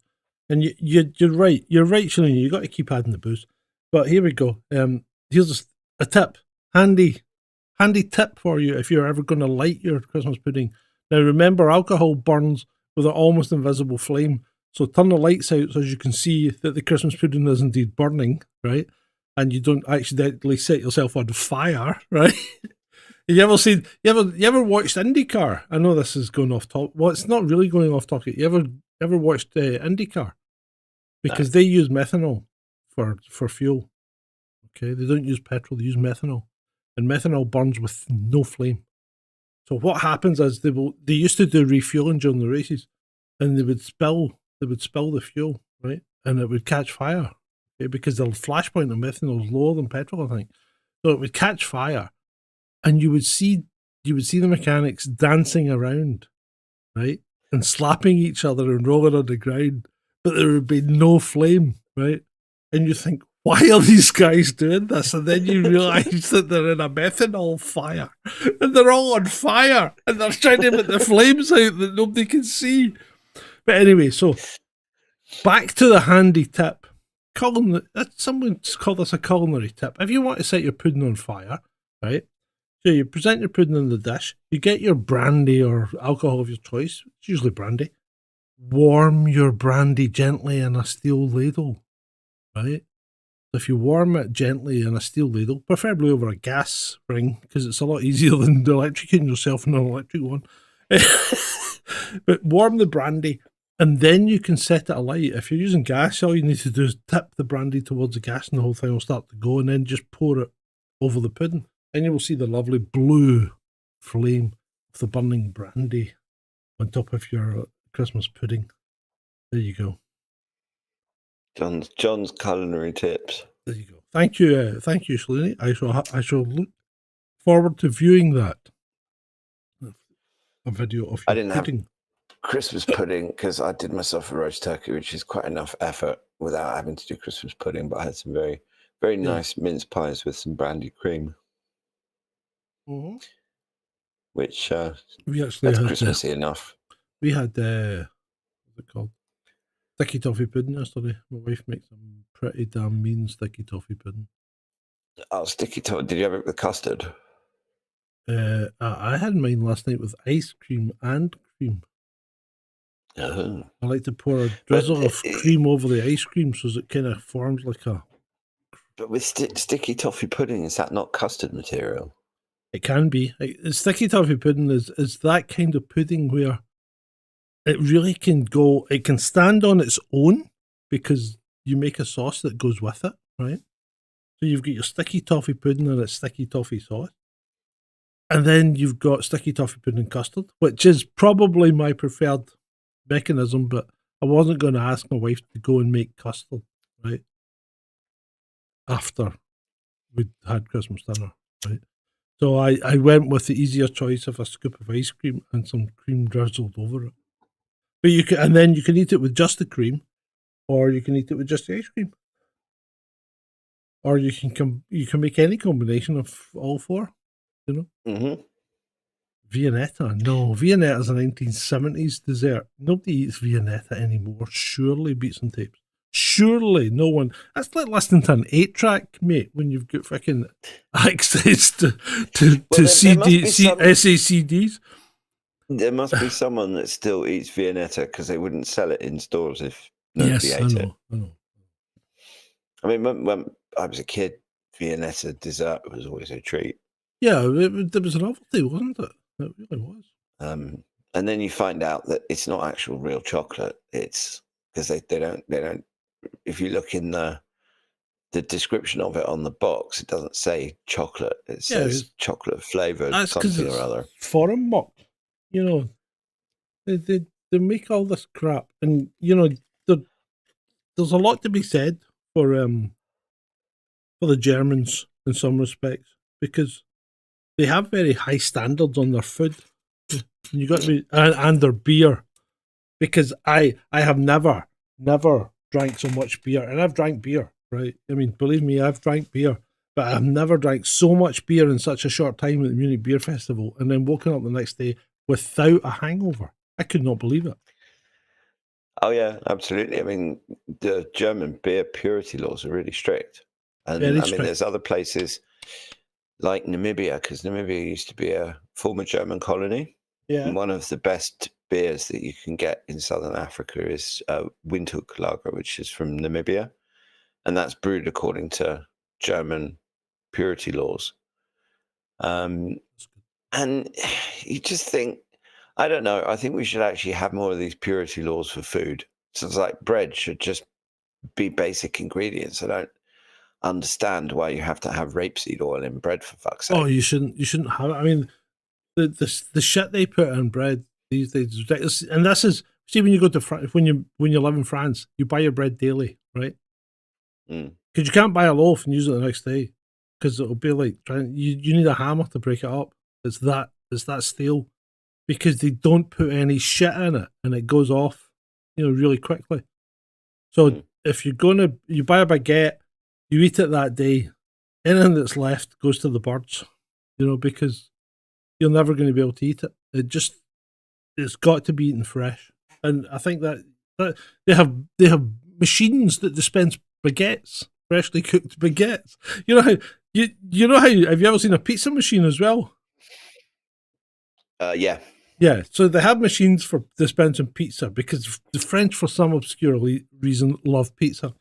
And you're right. You're right, Shalini. You got to keep adding the booze. But here we go. Here's a tip, handy tip for you if you're ever going to light your Christmas pudding. Now remember, alcohol burns with an almost invisible flame. So turn the lights out so as you can see that the Christmas pudding is indeed burning, right? And you don't accidentally set yourself on fire, right? You ever watched IndyCar? I know this is going off topic. Well, it's not really going off topic. You ever watched IndyCar? Because they use methanol for fuel. Okay, they don't use petrol; they use methanol, and methanol burns with no flame. So what happens is they used to do refueling during the races, and they would spill the fuel, right, and it would catch fire, okay, because the flashpoint of methanol is lower than petrol, I think. So it would catch fire, and you would see the mechanics dancing around, right, and slapping each other and rolling on the ground, but there would be no flame, right, and you think, why are these guys doing this? And then you realise that they're in a methanol fire, and they're all on fire, and they're trying to put the flames out that nobody can see. But anyway, so back to the handy tip. Someone's called this a culinary tip. If you want to set your pudding on fire, right? So you present your pudding in the dish, you get your brandy or alcohol of your choice, it's usually brandy. Warm your brandy gently in a steel ladle, right? If you warm it gently in a steel ladle, preferably over a gas ring, because it's a lot easier than electrocuting yourself in an electric one. But warm the brandy, and then you can set it alight. If you're using gas, all you need to do is tip the brandy towards the gas, and the whole thing will start to go, and then just pour it over the pudding. And you will see the lovely blue flame of the burning brandy on top of your Christmas pudding. There you go. John's culinary tips. There you go. Thank you, Shalini. I shall look forward to viewing that. A video of your pudding. Have Christmas pudding because I did myself a roast turkey, which is quite enough effort without having to do Christmas pudding. But I had some very, Very Yeah. nice mince pies with some brandy cream, Mm-hmm. which We actually that's had Christmassy enough. we had what's it called? Sticky toffee pudding yesterday. My wife makes some pretty damn mean sticky toffee pudding. Oh, sticky toffee. Did you have it with custard? I had mine last night with ice cream and cream. Oh. I like to pour a But, drizzle of cream over the ice cream so it kind of forms like a. but with sticky toffee pudding, is that not custard material? It can be. Sticky toffee pudding is that kind of pudding where it really can go. It can stand on its own because you make a sauce that goes with it, right? So you've got your sticky toffee pudding and its sticky toffee sauce. And then you've got sticky toffee pudding and custard, which is probably my preferred mechanism, but I wasn't going to ask my wife to go and make custard, right? After we'd had Christmas dinner, right? So I went with the easier choice of a scoop of ice cream and some cream drizzled over it. But you can, and then you can eat it with just the cream, or you can eat it with just the ice cream. Or you can make any combination of all four, you know. Mm-hmm. Viennetta, no, Viennetta's a 1970s dessert. Nobody eats Viennetta anymore. Surely, beats and tapes. Surely, no one. That's like listening to an 8-track, mate. When you've got fucking access to SACDs. There must be someone that still eats Viennetta because they wouldn't sell it in stores if nobody ate it. I know. I mean, when I was a kid, Viennetta dessert was always a treat. Yeah, there was a novelty, wasn't it? It really was. And then you find out that it's not actual real chocolate. It's because they don't. If you look in the description of it on the box, it doesn't say chocolate. It says chocolate flavored something or other. Foreign muck, you know. They make all this crap, and you know there's a lot to be said for the Germans in some respects because they have very high standards on their food. You got to be and their beer, because I have never drank so much beer, and I've drank beer, right? I mean, believe me, I've drank beer, but I've never drank so much beer in such a short time at the Munich Beer Festival, and then woken up the next day without a hangover. I could not believe it. Oh yeah, absolutely. I mean, the German beer purity laws are really strict, and Very I mean, strict. there's other places like Namibia, because Namibia used to be a former German colony. Yeah. And one of the best beers that you can get in Southern Africa is Windhoek Lager, which is from Namibia, and that's brewed according to German purity laws. And you just think, I don't know, I think we should actually have more of these purity laws for food. So it's like bread should just be basic ingredients. I don't understand why you have to have rapeseed oil in bread, for fuck's sake. Oh, you shouldn't have it. I mean, the shit they put in bread these days is ridiculous. And this is, see, when you go to France, when you live in France, you buy your bread daily, right? Because you can't buy a loaf and use it the next day, because it'll be like you need a hammer to break it up. It's that stale, because they don't put any shit in it and it goes off, really quickly. So if you buy a baguette, you eat it that day, anything that's left goes to the birds, because you're never going to be able to eat it. It's got to be eaten fresh. And I think that they have machines that dispense baguettes, freshly cooked baguettes. Have you ever seen a pizza machine as well? Yeah. Yeah, so they have machines for dispensing pizza because the French, for some obscure reason, love pizza.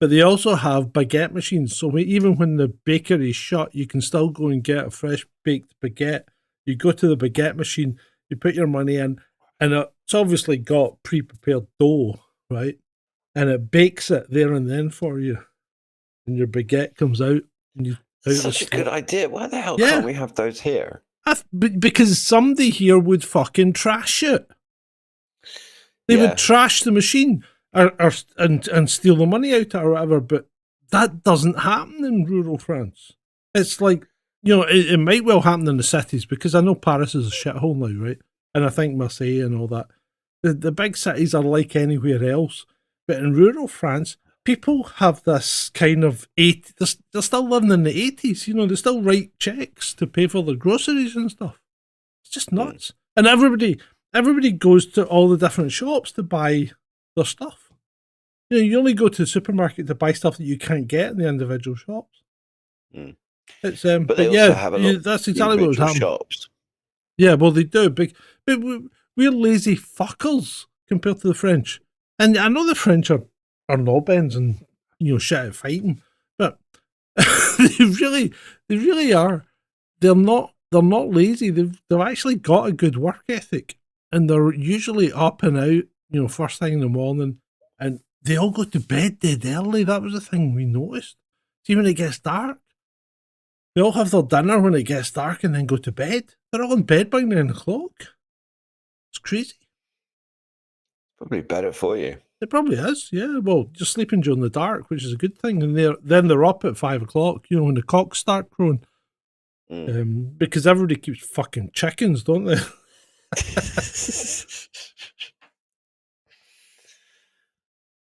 But they also have baguette machines. So even when the bakery is shut, you can still go and get a fresh baked baguette. You go to the baguette machine, you put your money in, and it's obviously got pre-prepared dough, right? And it bakes it there and then for you. And your baguette comes out. And Such a good idea. Why the hell can't we have those here? Because somebody here would fucking trash it. They would trash the machine and steal the money out of it or whatever, but that doesn't happen in rural France. It's like, it might well happen in the cities, because I know Paris is a shithole now, right? And I think Marseille and all that. The big cities are like anywhere else. But in rural France, people have this kind of they're still living in the 80s, they still write checks to pay for their groceries and stuff. It's just nuts. And everybody goes to all the different shops to buy their stuff. You only go to the supermarket to buy stuff that you can't get in the individual shops. It's but they also have a lot that's of exactly what was individual happening. shops. Yeah, well, they do. But we're lazy fuckers compared to the French. And I know the French are knob-ends and, shit at fighting, but they really are. They're not lazy. They've actually got a good work ethic, and they're usually up and out, first thing in the morning, and they all go to bed dead early. That was the thing we noticed. See, when it gets dark, they all have their dinner when it gets dark and then go to bed. They're all in bed by 9 o'clock. It's crazy. Probably better for you. It probably is, yeah. Well, you're sleeping during the dark, which is a good thing. And they're up at 5 o'clock, when the cocks start crowing. Because everybody keeps fucking chickens, don't they?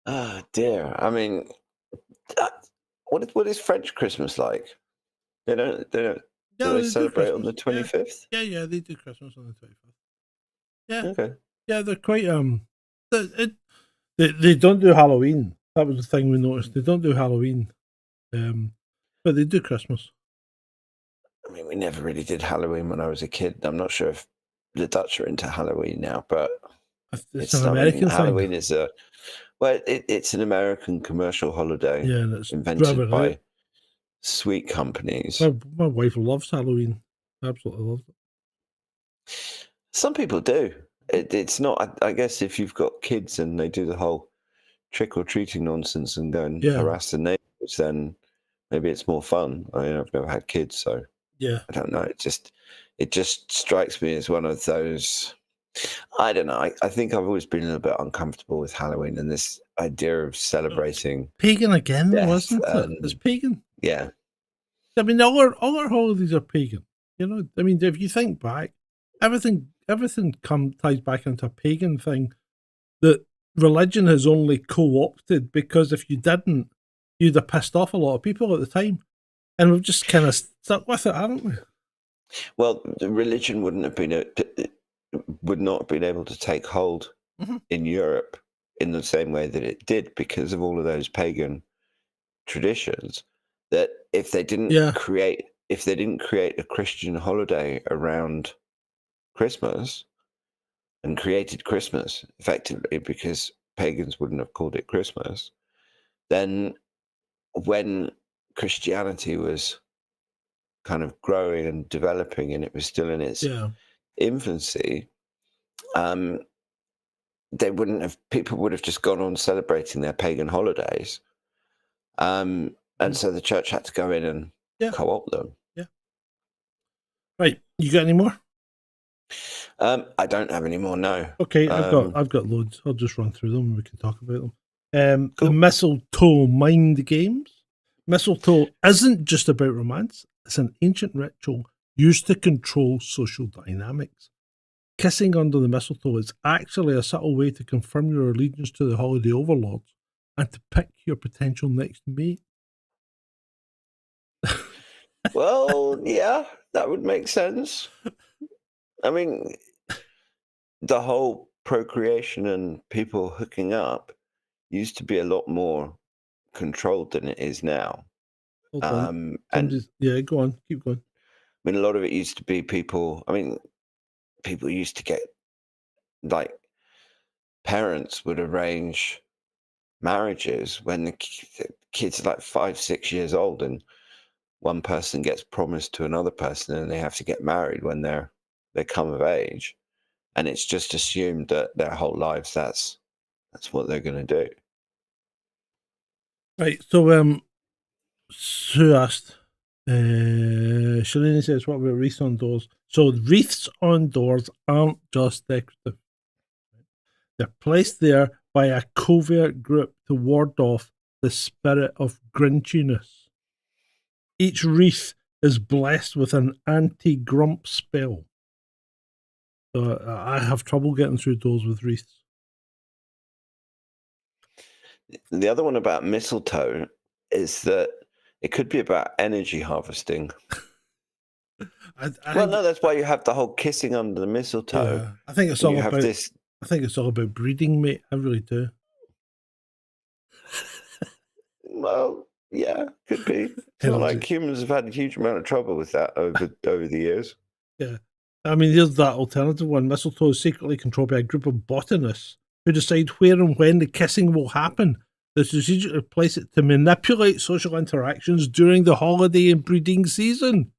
Oh dear. I mean, what is French Christmas like? They don't. Do they celebrate on the 25th? Yeah, they do Christmas on the 25th. Yeah. Okay. Yeah, they're quite they don't do Halloween. That was the thing we noticed. They don't do Halloween. But they do Christmas. I mean, we never really did Halloween when I was a kid. I'm not sure if the Dutch are into Halloween now, but it's an American thing. Halloween is it's an American commercial holiday. Yeah, and it's invented by sweet companies. My wife loves Halloween. Absolutely loves it. Some people do. It's not. I guess if you've got kids and they do the whole trick or treating nonsense and go and harass the neighbors, then maybe it's more fun. I mean, I've never had kids, so yeah, I don't know. It just strikes me as one of those. I don't know. I think I've always been a little bit uncomfortable with Halloween and this idea of celebrating pagan again, wasn't it? It's pagan. Yeah. I mean, all our holidays are pagan. I mean, if you think back, everything ties back into a pagan thing that religion has only co-opted, because if you didn't, you'd have pissed off a lot of people at the time, and we've just kind of stuck with it, haven't we? Well, the religion would not have been able to take hold in Europe in the same way that it did, because of all of those pagan traditions. That if they didn't create a Christian holiday around Christmas and created Christmas effectively, because pagans wouldn't have called it Christmas, then when Christianity was kind of growing and developing and it was still in its infancy, people would have just gone on celebrating their pagan holidays, and so the church had to go in and co-opt them. Right, you got any more? I don't have any more. No. Okay, I've got loads. I'll just run through them and we can talk about them. Cool. The mistletoe mind games. Mistletoe isn't just about romance. It's an ancient ritual used to control social dynamics. Kissing under the mistletoe is actually a subtle way to confirm your allegiance to the holiday overlords and to pick your potential next mate. Well, yeah, that would make sense. I mean, the whole procreation and people hooking up used to be a lot more controlled than it is now. Hold on. Go on, keep going. I mean, a lot of it used to be people used to get, like, parents would arrange marriages when the kids are like 5, 6 years old, and one person gets promised to another person and they have to get married when they come of age, and it's just assumed that their whole lives that's what they're going to do. Right. So Sue asked, Shalini says, what about wreaths on doors? So wreaths on doors aren't just decorative. They're placed there by a covert group to ward off the spirit of grinchiness. Each wreath is blessed with an anti-grump spell. So I have trouble getting through doors with wreaths. The other one about mistletoe is that it could be about energy harvesting. I Well, think, no, that's why you have the whole kissing under the mistletoe. yeah, I think it's And all you have about. this. I think it's all about breeding, mate. I really do. Well, yeah, could be. It's not Energy. like humans have had a huge amount of trouble with that over the years. Yeah. I mean, there's that alternative one. Mistletoe is secretly controlled by a group of botanists who decide where and when the kissing will happen. They strategically place it to manipulate social interactions during the holiday and breeding season.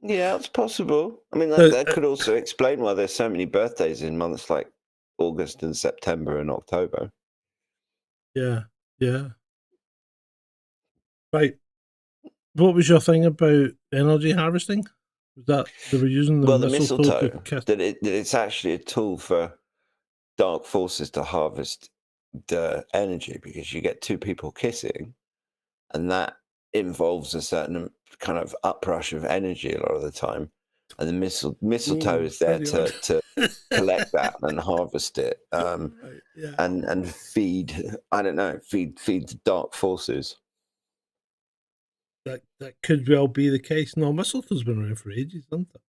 Yeah, it's possible. I mean, Uh, that could also explain why there's so many birthdays in months like August and September and October. yeah, yeah. Right. What was your thing about energy harvesting? Was that they were using the Well, the mistletoe to mistletoe, kiss? that it's actually a tool for dark forces to harvest the energy because you get two people kissing, and that involves a certain kind of uprush of energy a lot of the time. And the mistletoe Ooh, is there carry on. to collect that and harvest it, Right, yeah. and feed. I don't know, feed the dark forces. That could well be the case. No, mistletoe's been around for ages, hasn't it?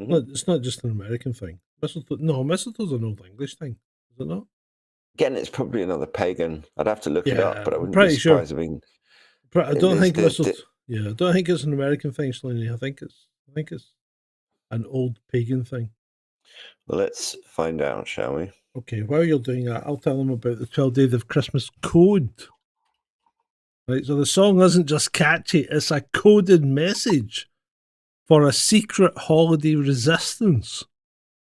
Mhm. No, it's not just an American thing. Mistletoe's an old English thing, is it not? Again, it's probably another pagan. I'd have to look it up, Yeah, but I I'm wouldn't be pretty sure. surprised. I mean, But I don't there's think mistletoe. Yeah, I don't think it's an American thing, Slaney. I think it's an old pagan thing. let's find out, shall we? Okay, while you're doing that, I'll tell them about the 12 Days of Christmas code. Right, so the song isn't just catchy; it's a coded message for a secret holiday resistance.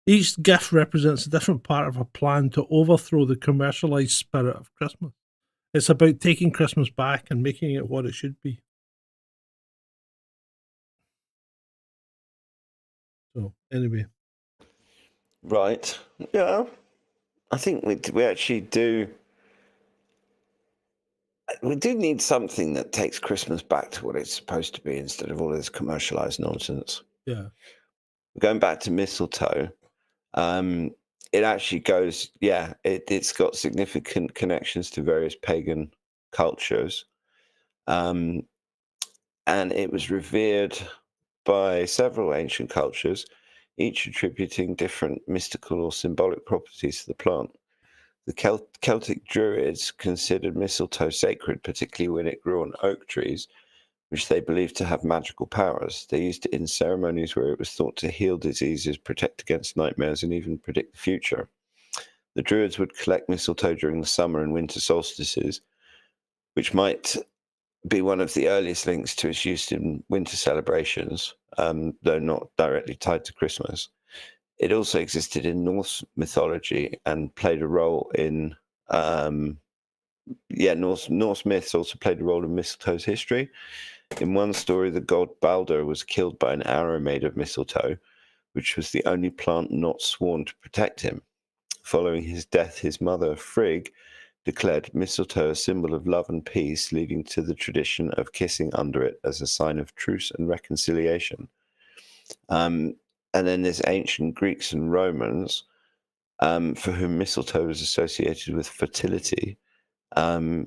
Each gift represents a different part of a plan to overthrow the commercialized spirit of Christmas. It's about taking Christmas back and making it what it should be. So, anyway, Right. Yeah. I think we actually do. We do need something that takes Christmas back to what it's supposed to be instead of all this commercialized nonsense. yeah, Going back to mistletoe, um, it actually goes, yeah, it's got significant connections to various pagan cultures. Um, and it was revered by several ancient cultures, each attributing different mystical or symbolic properties to the plant. The Celtic Druids considered mistletoe sacred, particularly when it grew on oak trees, which they believed to have magical powers. They used it in ceremonies where it was thought to heal diseases, protect against nightmares, and even predict the future. The Druids would collect mistletoe during the summer and winter solstices, which might be one of the earliest links to its use in winter celebrations, though not directly tied to Christmas. It also existed in Norse mythology and played a role in, Norse myths also played a role in mistletoe's history. In one story, the god Balder was killed by an arrow made of mistletoe, which was the only plant not sworn to protect him. Following his death, his mother, Frigg, declared mistletoe a symbol of love and peace, leading to the tradition of kissing under it as a sign of truce and reconciliation. And then there's ancient Greeks and Romans, for whom mistletoe was associated with fertility. In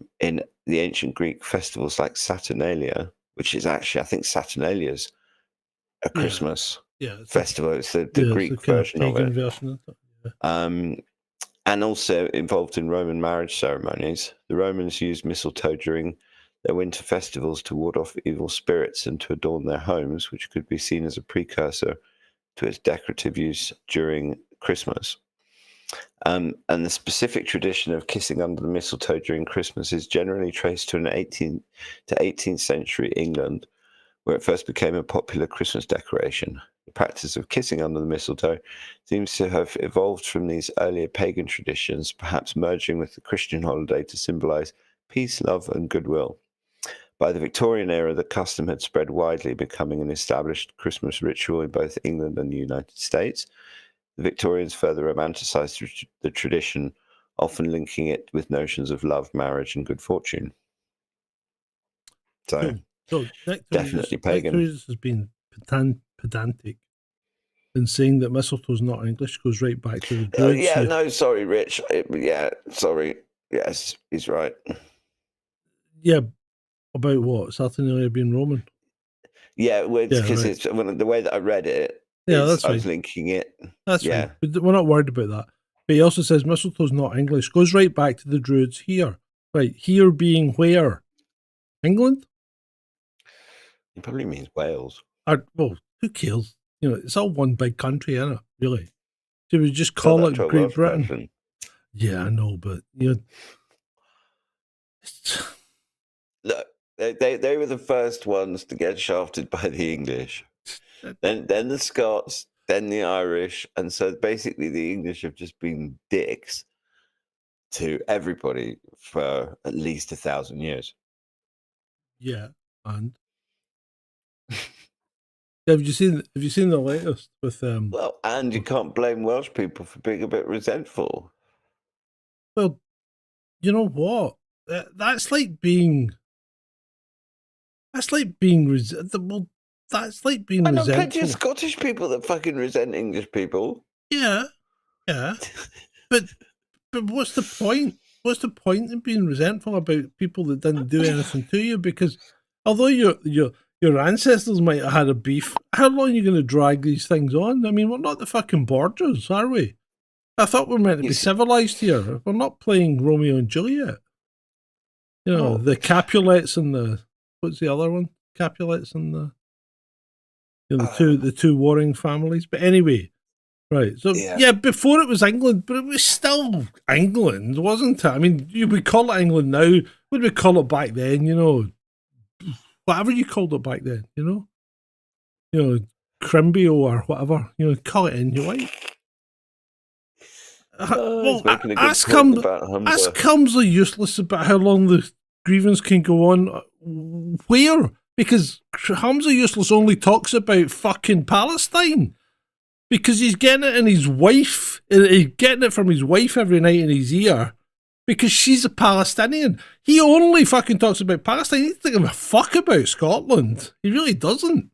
the ancient Greek festivals like Saturnalia, which is actually, I think Saturnalia's a yeah, Christmas yeah. festival. It's the It's a Greek kind of version of pagan it. version of it. Yeah. And also involved in Roman marriage ceremonies. The Romans used mistletoe during their winter festivals to ward off evil spirits and to adorn their homes, which could be seen as a precursor to its decorative use during Christmas. And the specific tradition of kissing under the mistletoe during Christmas is generally traced to an 18th to 18th century England, where it first became a popular Christmas decoration. The practice of kissing under the mistletoe seems to have evolved from these earlier pagan traditions, perhaps merging with the Christian holiday to symbolize peace, love, and goodwill. By the Victorian era, the custom had spread widely, becoming an established Christmas ritual in both England and the United States. The Victorians further romanticized the tradition, often linking it with notions of love, marriage, and good fortune. So, Cool. So definitely pagan. Nectarius has been pedantic. in saying that mistletoe's not English goes right back to the Oh, Druids. yeah, here. no, sorry, Rich. Sorry. Yes, he's right. Yeah, about what? Saturnalia being Roman? Yeah, because right. it's the way that I read it. Yeah, that's I was fine. linking it. That's Yeah. fine. But we're not worried about that. But he also says mistletoe's not English. Goes right back to the Druids here. Right, here being where? England? It probably means Wales. Well, who cares? You know, it's all one big country, isn't it? Really. So we just Tell call that it to a Great Welsh Britain. person. Yeah, I know, but you know, Look, they were the first ones to get shafted by the English. Then the Scots, then the Irish, and so basically the English have just been dicks to everybody for at least 1,000 years. yeah, and have you seen the latest with Well, and you can't blame Welsh people for being a bit resentful. Well, you know what? That's like being well, that's like being I know plenty of resentful. Scottish people that fucking resent English people. Yeah, but what's the point? What's the point in being resentful about people that didn't do anything to you? Because although your ancestors might have had a beef, how long are you going to drag these things on? I mean, we're not the fucking Borgias, are we? I thought we were meant to be civilized here. We're not playing Romeo and Juliet. You know, the Capulets and what's the other one? Capulets and the two warring families. But anyway, right. So yeah, before it was England, but it was still England, wasn't it? I mean, we call it England now. What did we call it back then? You know, whatever you called it back then. You know, Crimbio or whatever. You know, call it in you like. Well, ask comes are useless about how long the grievance can go on. Where? Because Hamza Useless only talks about fucking Palestine. Because he's getting it in his wife. He's getting it from his wife every night in his ear. Because she's a Palestinian. He only fucking talks about Palestine. He doesn't give a fuck about Scotland. He really doesn't.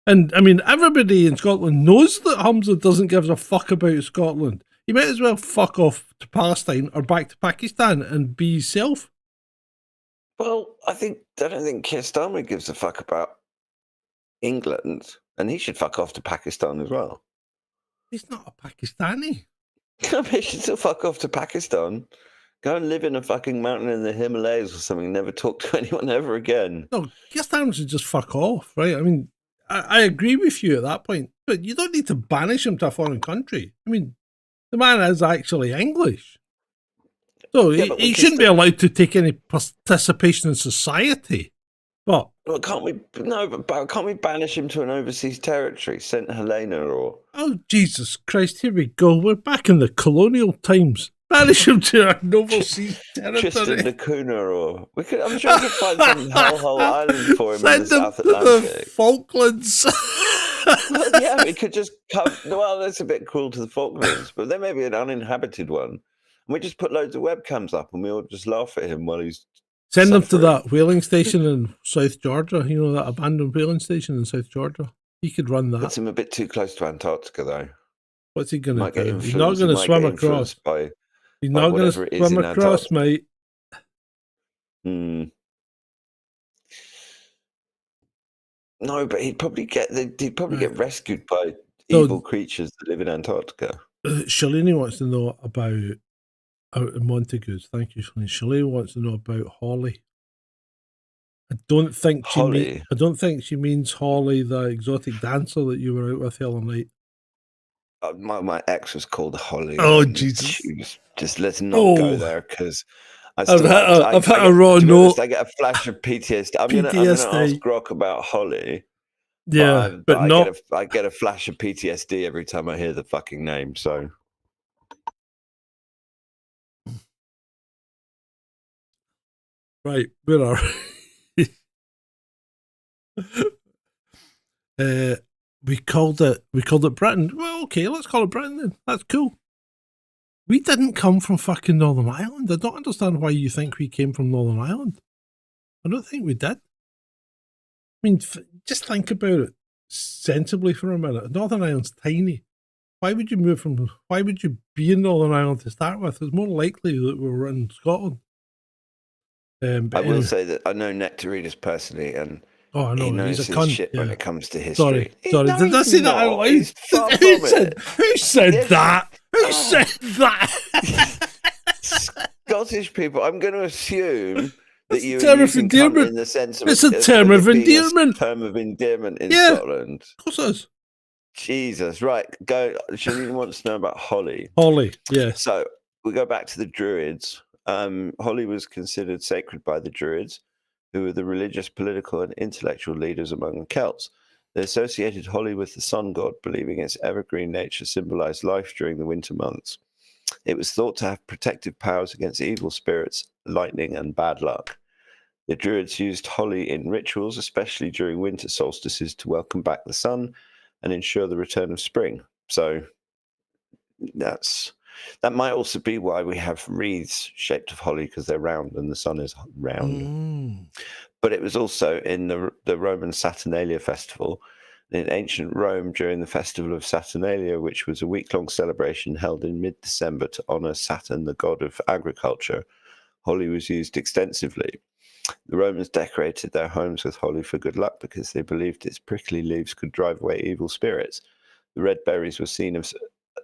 And, I mean, everybody in Scotland knows that Hamza doesn't give a fuck about Scotland. He might as well fuck off to Palestine or back to Pakistan and be himself. Well, I don't think Keir Starmer gives a fuck about England, and he should fuck off to Pakistan as well. He's not a Pakistani. He should still fuck off to Pakistan. Go and live in a fucking mountain in the Himalayas or something. Never talk to anyone ever again. No, Keir Starmer should just fuck off, right? I mean, I agree with you at that point, but you don't need to banish him to a foreign country. I mean, the man is actually English. So he shouldn't be allowed to take any participation in society. But can't we banish him to an overseas territory, St. Helena or... Oh, Jesus Christ, here we go. We're back in the colonial times. Banish him to an overseas territory. Tristan da Cunha or... I'm sure we could find some hellhole island for him in the South Atlantic. The Falklands. Well, yeah, we could just come... Well, that's a bit cruel to the Falklands, but there may be an uninhabited one. And we just put loads of webcams up and we all just laugh at him while he's... Send them to that whaling station in South Georgia. You know, that abandoned whaling station in South Georgia. He could run that. That's him a bit too close to Antarctica, though. What's he going to do? He's not going to swim across. He's not going to swim across, mate. No, but he'd probably get rescued by evil creatures that live in Antarctica. Shalini wants to know about out in Montagues. Thank you, Shalini. Shalini wants to know about Holly. I don't think she means Holly, the exotic dancer that you were out with the other night. My ex was called Holly. Oh, Jesus! Just let's not go there because I've had a raw note. I get a flash of PTSD. I'm going to ask Grok about Holly. Yeah, but I get a flash of PTSD every time I hear the fucking name. So. Right, where are we? We called it Britain. Well, okay, let's call it Britain then. That's cool. We didn't come from fucking Northern Ireland. I don't understand why you think we came from Northern Ireland. I don't think we did. I mean, just think about it. sensibly for a minute. Northern Ireland's tiny. Why would you move from? Why would you be in Northern Ireland to start with? It's more likely that we were in Scotland. But I will anyway. say that I know Nectaridus personally, and Oh, I he know he's knows a his cunt. shit Yeah. when it comes to history. Sorry. No, Did I he's say that out not. loud? He's far Who from said? it. Who said Yes. that? Who said that? Scottish people, I'm going to assume that It's a you term are of using cunt endearment. in the sense of It's a term of it being endearment. a term of endearment in Yeah. Scotland. Of course it is. Jesus, right. Go. Shalene wants to know about holly. Holly, yes. So we go back to the Druids. Holly was considered sacred by the Druids, who were the religious, political, and intellectual leaders among the Celts. They associated holly with the sun god, believing its evergreen nature symbolized life during the winter months. It was thought to have protective powers against evil spirits, lightning, and bad luck. The Druids used holly in rituals, especially during winter solstices, to welcome back the sun and ensure the return of spring. So that might also be why we have wreaths shaped of holly, because they're round and the sun is round. But it was also in the Roman Saturnalia festival. In ancient Rome, during the festival of Saturnalia, which was a week-long celebration held in mid-December to honor Saturn, the god of agriculture, holly was used extensively. The Romans decorated their homes with holly for good luck because they believed its prickly leaves could drive away evil spirits. The red berries were seen as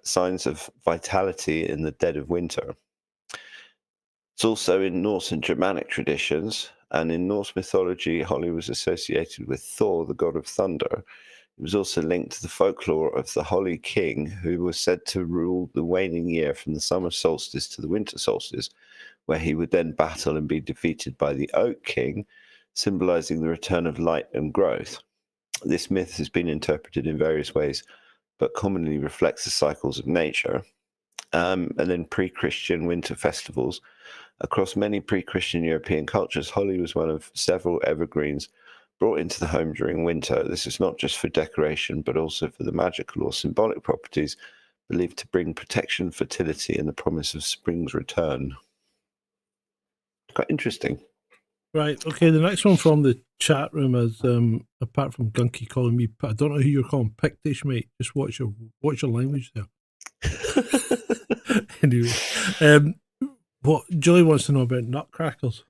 signs of vitality in the dead of winter. It's also in Norse and Germanic traditions, and in Norse mythology, holly was associated with Thor, the god of thunder. It was also linked to the folklore of the Holly King, who was said to rule the waning year from the summer solstice to the winter solstice, where he would then battle and be defeated by the Oak King, symbolizing the return of light and growth. This myth has been interpreted in various ways, but commonly reflects the cycles of nature. And then pre-Christian winter festivals. Across many pre-Christian European cultures, holly was one of several evergreens brought into the home during winter. This is not just for decoration, but also for the magical or symbolic properties believed to bring protection, fertility, and the promise of spring's return. Quite interesting. Right. Okay. The next one from the chat room is apart from Gunky calling me, I don't know who you're calling Pictish, mate. Just watch your language there. Anyway, what Julie wants to know about nutcrackers,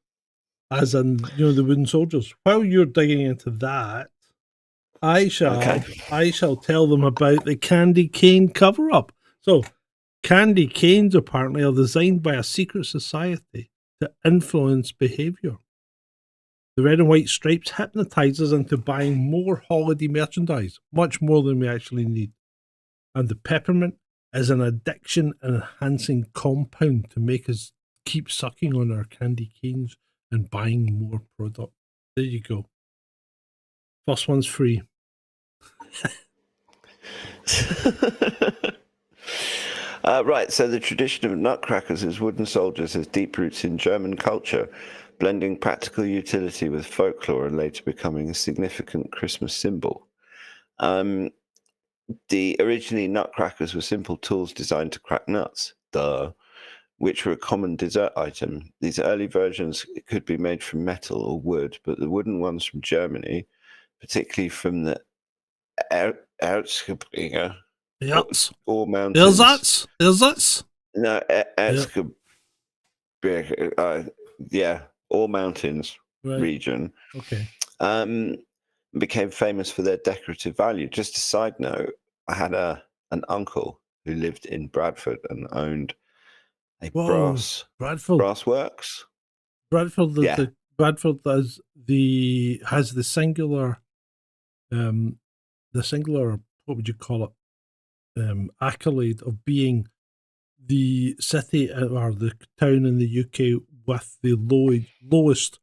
as in the wooden soldiers. While you're digging into that, I shall tell them about the candy cane cover up. So, candy canes apparently are designed by a secret society to influence behaviour. The red and white stripes hypnotise us into buying more holiday merchandise, much more than we actually need. And the peppermint is an addiction-enhancing compound to make us keep sucking on our candy canes and buying more product. There you go. First one's free. Right, so the tradition of nutcrackers as wooden soldiers has deep roots in German culture, blending practical utility with folklore and later becoming a significant Christmas symbol. Originally, nutcrackers were simple tools designed to crack nuts, which were a common dessert item. These early versions could be made from metal or wood, but the wooden ones from Germany, particularly from the Erzgebirge, or mountains. Ersatz? No, Erzgebirge, all mountains region. Okay. Became famous for their decorative value. Just a side note, I had an uncle who lived in Bradford and owned a brass works. Bradford has the singular what would you call it, accolade of being the city or the town in the UK with the lowest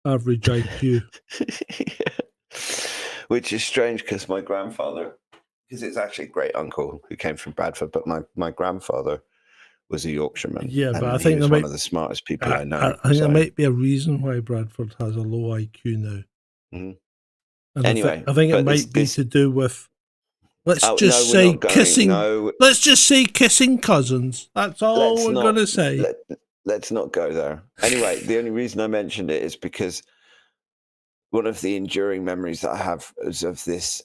average IQ. Yeah. Which is strange because my grandfather, because it's actually a great uncle who came from Bradford, but my grandfather was a Yorkshireman. Yeah, but I he think was one of the smartest people I know. I think there might be a reason why Bradford has a low IQ now. Mm-hmm. And anyway, I think it might be to do with let's just say kissing cousins. That's all we're going to say. Let's not go there. Anyway, the only reason I mentioned it is because one of the enduring memories that I have is of this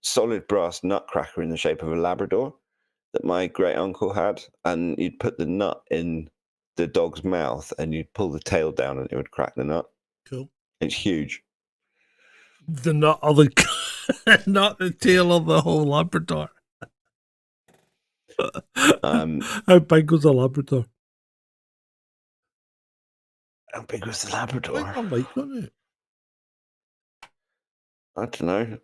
solid brass nutcracker in the shape of a Labrador that my great uncle had, and you'd put the nut in the dog's mouth, and you'd pull the tail down, and it would crack the nut. Cool. It's huge. The nut of the not the tail of the whole Labrador. How big was a Labrador? How big was the I Labrador? think I'm like on it. I don't know.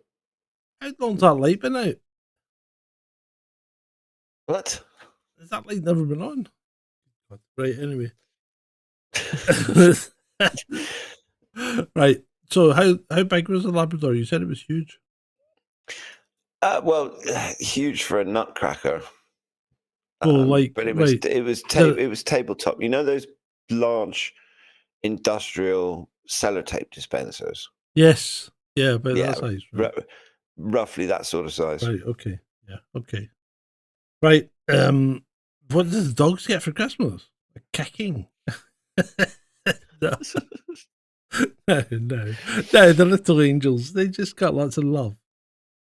How long's that light been out? What? Has that light never been on? Right, anyway. Right. So how big was the Labrador? You said it was huge. Well, huge for a nutcracker. Oh, but it was right. it was tabletop. You know those large industrial sellotape dispensers? Yes. Yeah, about Yeah, that size. Right. roughly that sort of size. Right, okay. Yeah, okay. Right. What does the dogs get for Christmas? A kicking. No. No, the little angels. They just got lots of love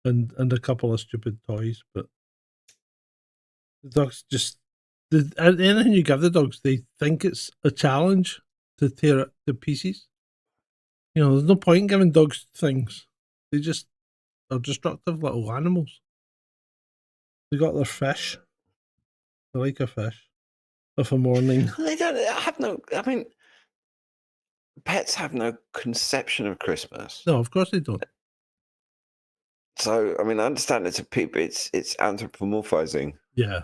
and a couple of stupid toys. But the dogs just anything you give the dogs, they think it's a challenge to tear it to pieces. You know, there's no point in giving dogs things. They just are destructive little animals. They got their fish. They like a fish of a morning. They don't have no. I mean, pets have no conception of Christmas. No, of course they don't. So, I mean, I understand it's anthropomorphizing Yeah.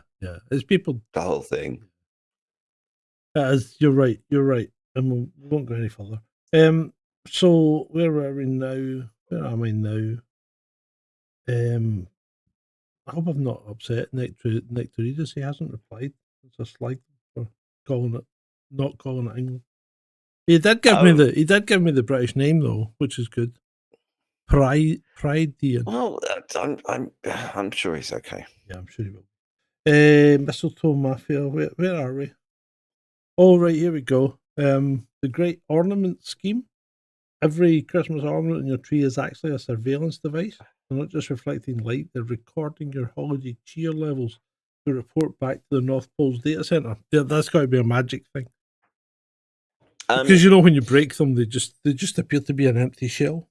It's people. the whole thing. You're right. And we won't go any further. So where are we now? Where am I now? I hope I've not upset Nick Torides. He hasn't replied. It's a slight for not calling it England. He did give me the British name though, which is good. Pride Ian. Well, I'm sure he's okay. Yeah, I'm sure he will. Mistletoe Mafia. Where are we? Oh, right, here we go. The Great Ornament Scheme. Every Christmas ornament on your tree is actually a surveillance device. They're not just reflecting light, they're recording your holiday cheer levels to report back to the North Pole's data center. Yeah, that's got to be a magic thing. Because you know when you break them, they just appear to be an empty shell.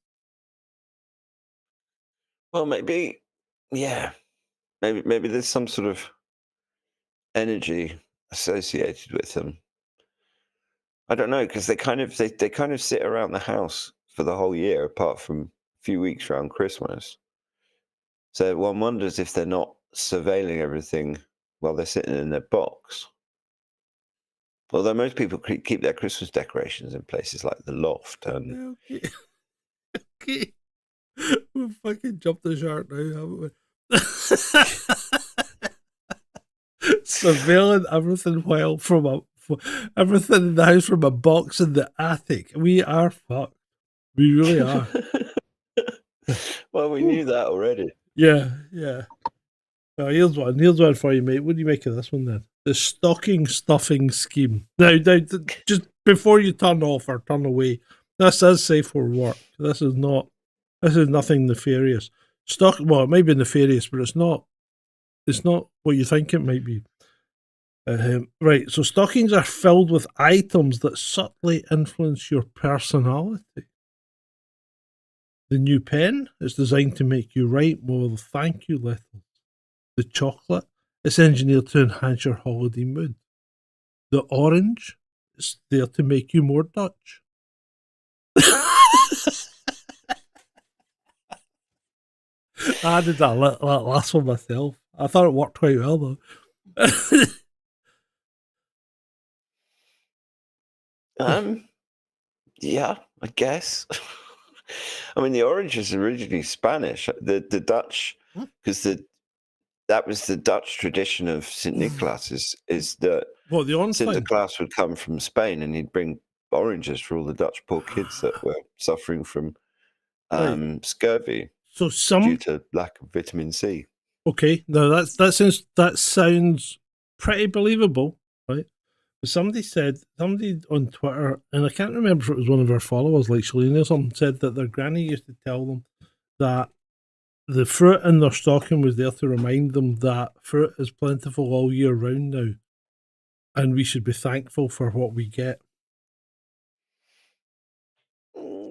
Well, maybe, yeah, maybe there's some sort of energy associated with them. I don't know, because they kind of sit around the house for the whole year, apart from a few weeks around Christmas. So one wonders if they're not surveilling everything while they're sitting in their box. Although most people keep their Christmas decorations in places like the loft and Okay. We've fucking jumped the shark now, haven't we? Surveilling everything everything in the house from a box in the attic. We are fucked. We really are. Well, we knew that already. Yeah. Oh, here's one for you, mate. What do you make of this one then? The stocking stuffing scheme. Now, just before you turn off or turn away, this is safe for work. This is nothing nefarious. Well, it might be nefarious, but it's not what you think it might be. Right, so stockings are filled with items that subtly influence your personality. The new pen is designed to make you write more thank you letters. The chocolate is engineered to enhance your holiday mood. The orange is there to make you more Dutch. I did that last one myself. I thought it worked quite well though. Yeah, I guess. I mean, the orange is originally Spanish. The Dutch, because that was the Dutch tradition of St. Nicholas. Is that the orange St. thing? Nicholas would come from Spain and he'd bring oranges for all the Dutch poor kids that were suffering from scurvy due to lack of vitamin C. Okay, now that sounds pretty believable, right? Somebody on Twitter, and I can't remember if it was one of our followers, like Shalene or something, said that their granny used to tell them that the fruit in their stocking was there to remind them that fruit is plentiful all year round now, and we should be thankful for what we get.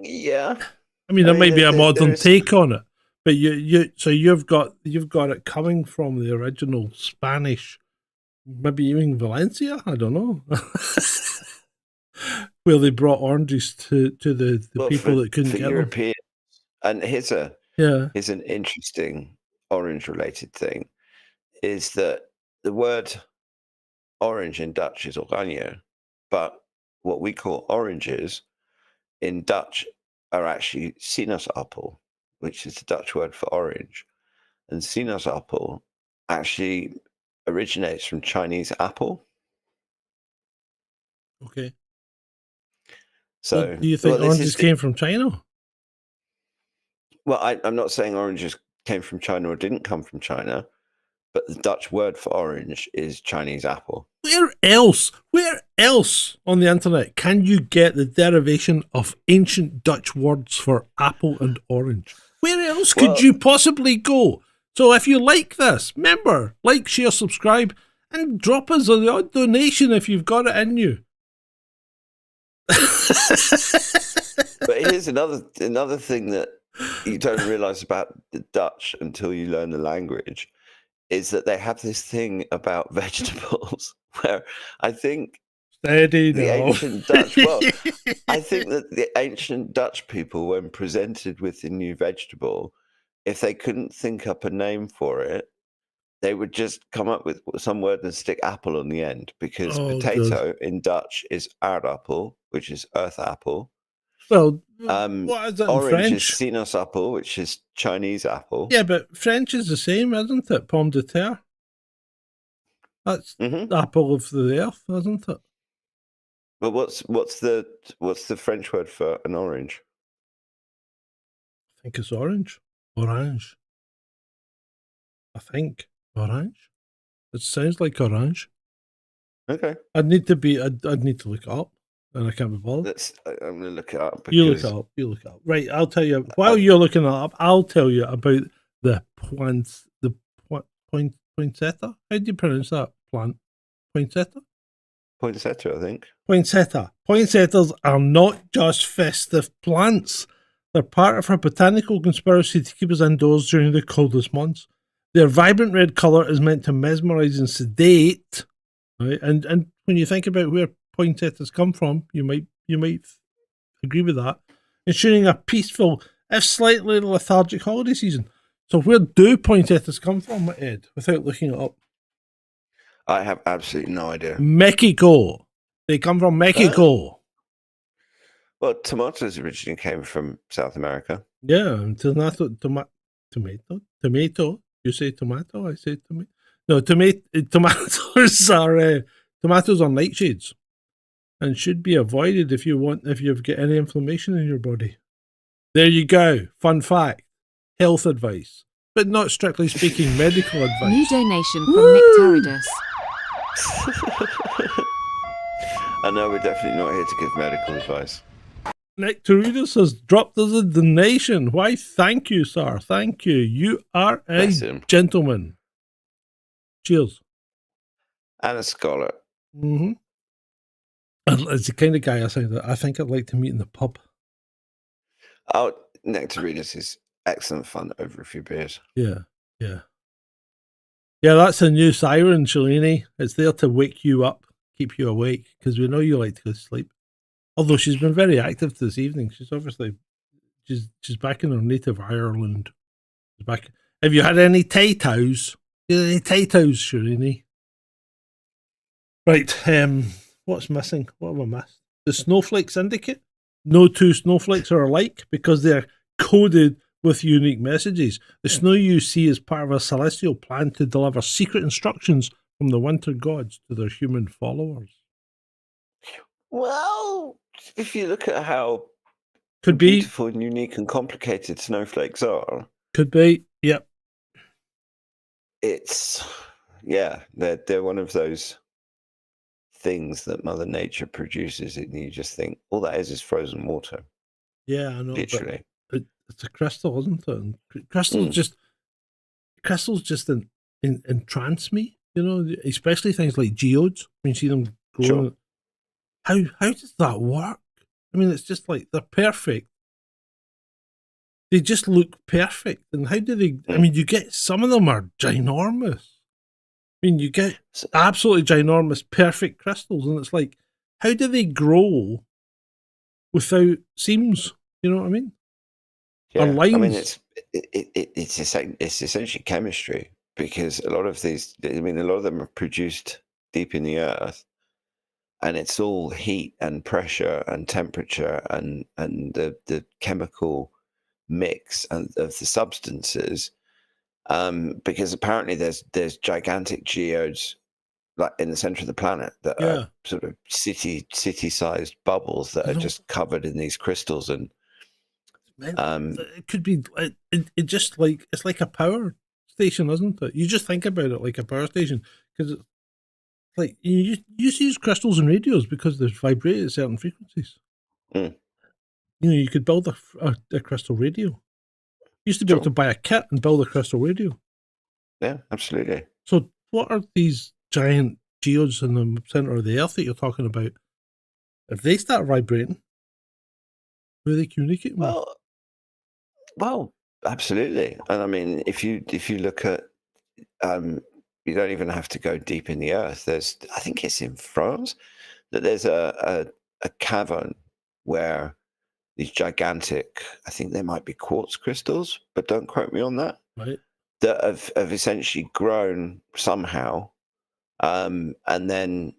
Yeah. I mean, I there mean, might be a there modern is- take on it, but you've got it coming from the original Spanish, maybe even Valencia. I don't know, where they brought oranges to the Well, people for, that couldn't for get them. Europeans, and here's Yeah. an interesting orange-related thing, is that the word orange in Dutch is oranje, but what we call oranges in Dutch are actually sinaasappel, which is the Dutch word for orange. And sinaasappel actually originates from Chinese apple. Okay. So, Well, do you think well, this oranges is came from China? well, I'm not saying oranges came from China or didn't come from China, but the Dutch word for orange is Chinese apple. Where else on the internet can you get the derivation of ancient Dutch words for apple and orange? Where else could Well- you possibly go? So if you like this, remember, like, share, subscribe, and drop us a odd donation if you've got it in you. But here's another thing that you don't realize about the Dutch until you learn the language, is that they have this thing about vegetables where I think Steady the now. ancient Dutch, well, I think that the ancient Dutch people, when presented with the new vegetable, if they couldn't think up a name for it, they would just come up with some word and stick apple on the end, because Oh, potato in Dutch is aardappel, which is earth apple. Well, what is it in Orange is French? sinaasappel, which is Chinese apple. Yeah, but French is the same, isn't it? Pomme de terre. That's Hmm. apple of the earth, isn't it? But what's the French word for an orange? I think it's orange. Orange. I think. Orange. It sounds like orange. Okay, I'd need to look it up, and I can't be bothered. I'm going to look it up. You look Because it up. You look it up. Right, I'll tell you. While you're looking it up, I'll tell you about the poinsettia. How do you pronounce that plant? Poinsettia? poinsettia, I think. Poinsettia. Poinsettias are not just festive plants. They're part of a botanical conspiracy to keep us indoors during the coldest months. Their vibrant red colour is meant to mesmerise and sedate. Right? And when you think about where poinsettias come from, you might agree with that. Ensuring a peaceful, if slightly lethargic holiday season. So where do poinsettias come from, Ed, without looking it up? I have absolutely no idea. Mexico. They come from Mexico. Well, tomatoes originally came from South America. Yeah, and tomato. You say tomato, I say tomato. No, tomatoes are nightshades, and should be avoided if you've got any inflammation in your body. There you go. Fun fact. Health advice, but not strictly speaking medical New advice. donation from Nick Taridus. I know we're definitely not here to give medical advice. Nick Taridus has dropped us a donation. Why, thank you, sir. Thank you. You are a Bless him. gentleman. Cheers. And a scholar. Mm-hmm. It's the kind of guy I think I'd like to meet in the pub. Oh, Nectarinus is excellent fun over a few beers. Yeah. Yeah, that's a new siren, Shalini. It's there to wake you up, keep you awake, because we know you like to go to sleep. Although she's been very active this evening. She's obviously she's back in her native Ireland. She's back. Have you had any Taytows? Any Taytows, Shalini? Right. What's missing? What have I missed? The Snowflake Syndicate? No two snowflakes are alike because they're coded with unique messages. The snow you see is part of a celestial plan to deliver secret instructions from the winter gods to their human followers. Well, if you look at how Could be. beautiful and unique and complicated snowflakes are, Could be. Yep. they're one of those things that Mother Nature produces, and you just think all that is frozen water, Yeah, I know, literally. but it's a crystal, isn't it? And crystals just entrance me, you know, especially things like geodes when you see them growing. Sure. How does that work? I mean, it's just like they're perfect. They just look perfect. And how do they? I mean, you get some of them are ginormous. I mean, you get So- absolutely ginormous, perfect crystals, and it's like, how do they grow without seams? You know what I mean? Or Yeah, I mean, lines? it's essentially chemistry, because a lot of these, I mean, a lot of them are produced deep in the earth, and it's all heat and pressure and temperature and the chemical mix and of the substances. Because apparently there's gigantic geodes like in the center of the planet that Yeah. are sort of city-sized bubbles that You are know- just covered in these crystals. And Man, it could be. It just like it's like a power station, isn't it? You just think about it like a power station because it's like you use crystals and radios because they vibrate at certain frequencies. Mm. You know, you could build a crystal radio. You used to be able Sure. to buy a kit and build a crystal radio. Yeah, absolutely. So, what are these giant geodes in the center of the Earth that you're talking about? If they start vibrating, who are they communicating with? Well, absolutely. And I mean, if you look at, you don't even have to go deep in the earth. I think it's in France, that there's a cavern where these gigantic, I think they might be quartz crystals, but don't quote me on that, Right? that have essentially grown somehow. And then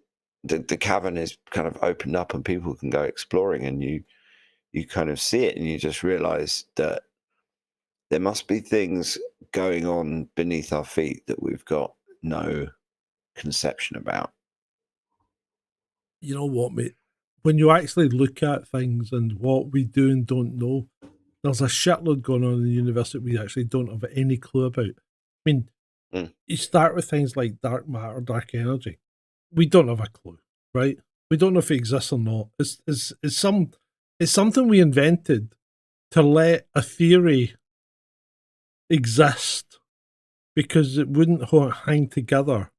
the cavern is kind of opened up and people can go exploring, and you kind of see it and you just realize that there must be things going on beneath our feet that we've got no conception about. You know what, mate? When you actually look at things and what we do and don't know, there's a shitload going on in the universe that we actually don't have any clue about. I mean, you start with things like dark matter, dark energy. We don't have a clue, right? We don't know if it exists or not. It's something we invented to let a theory exist because it wouldn't hang together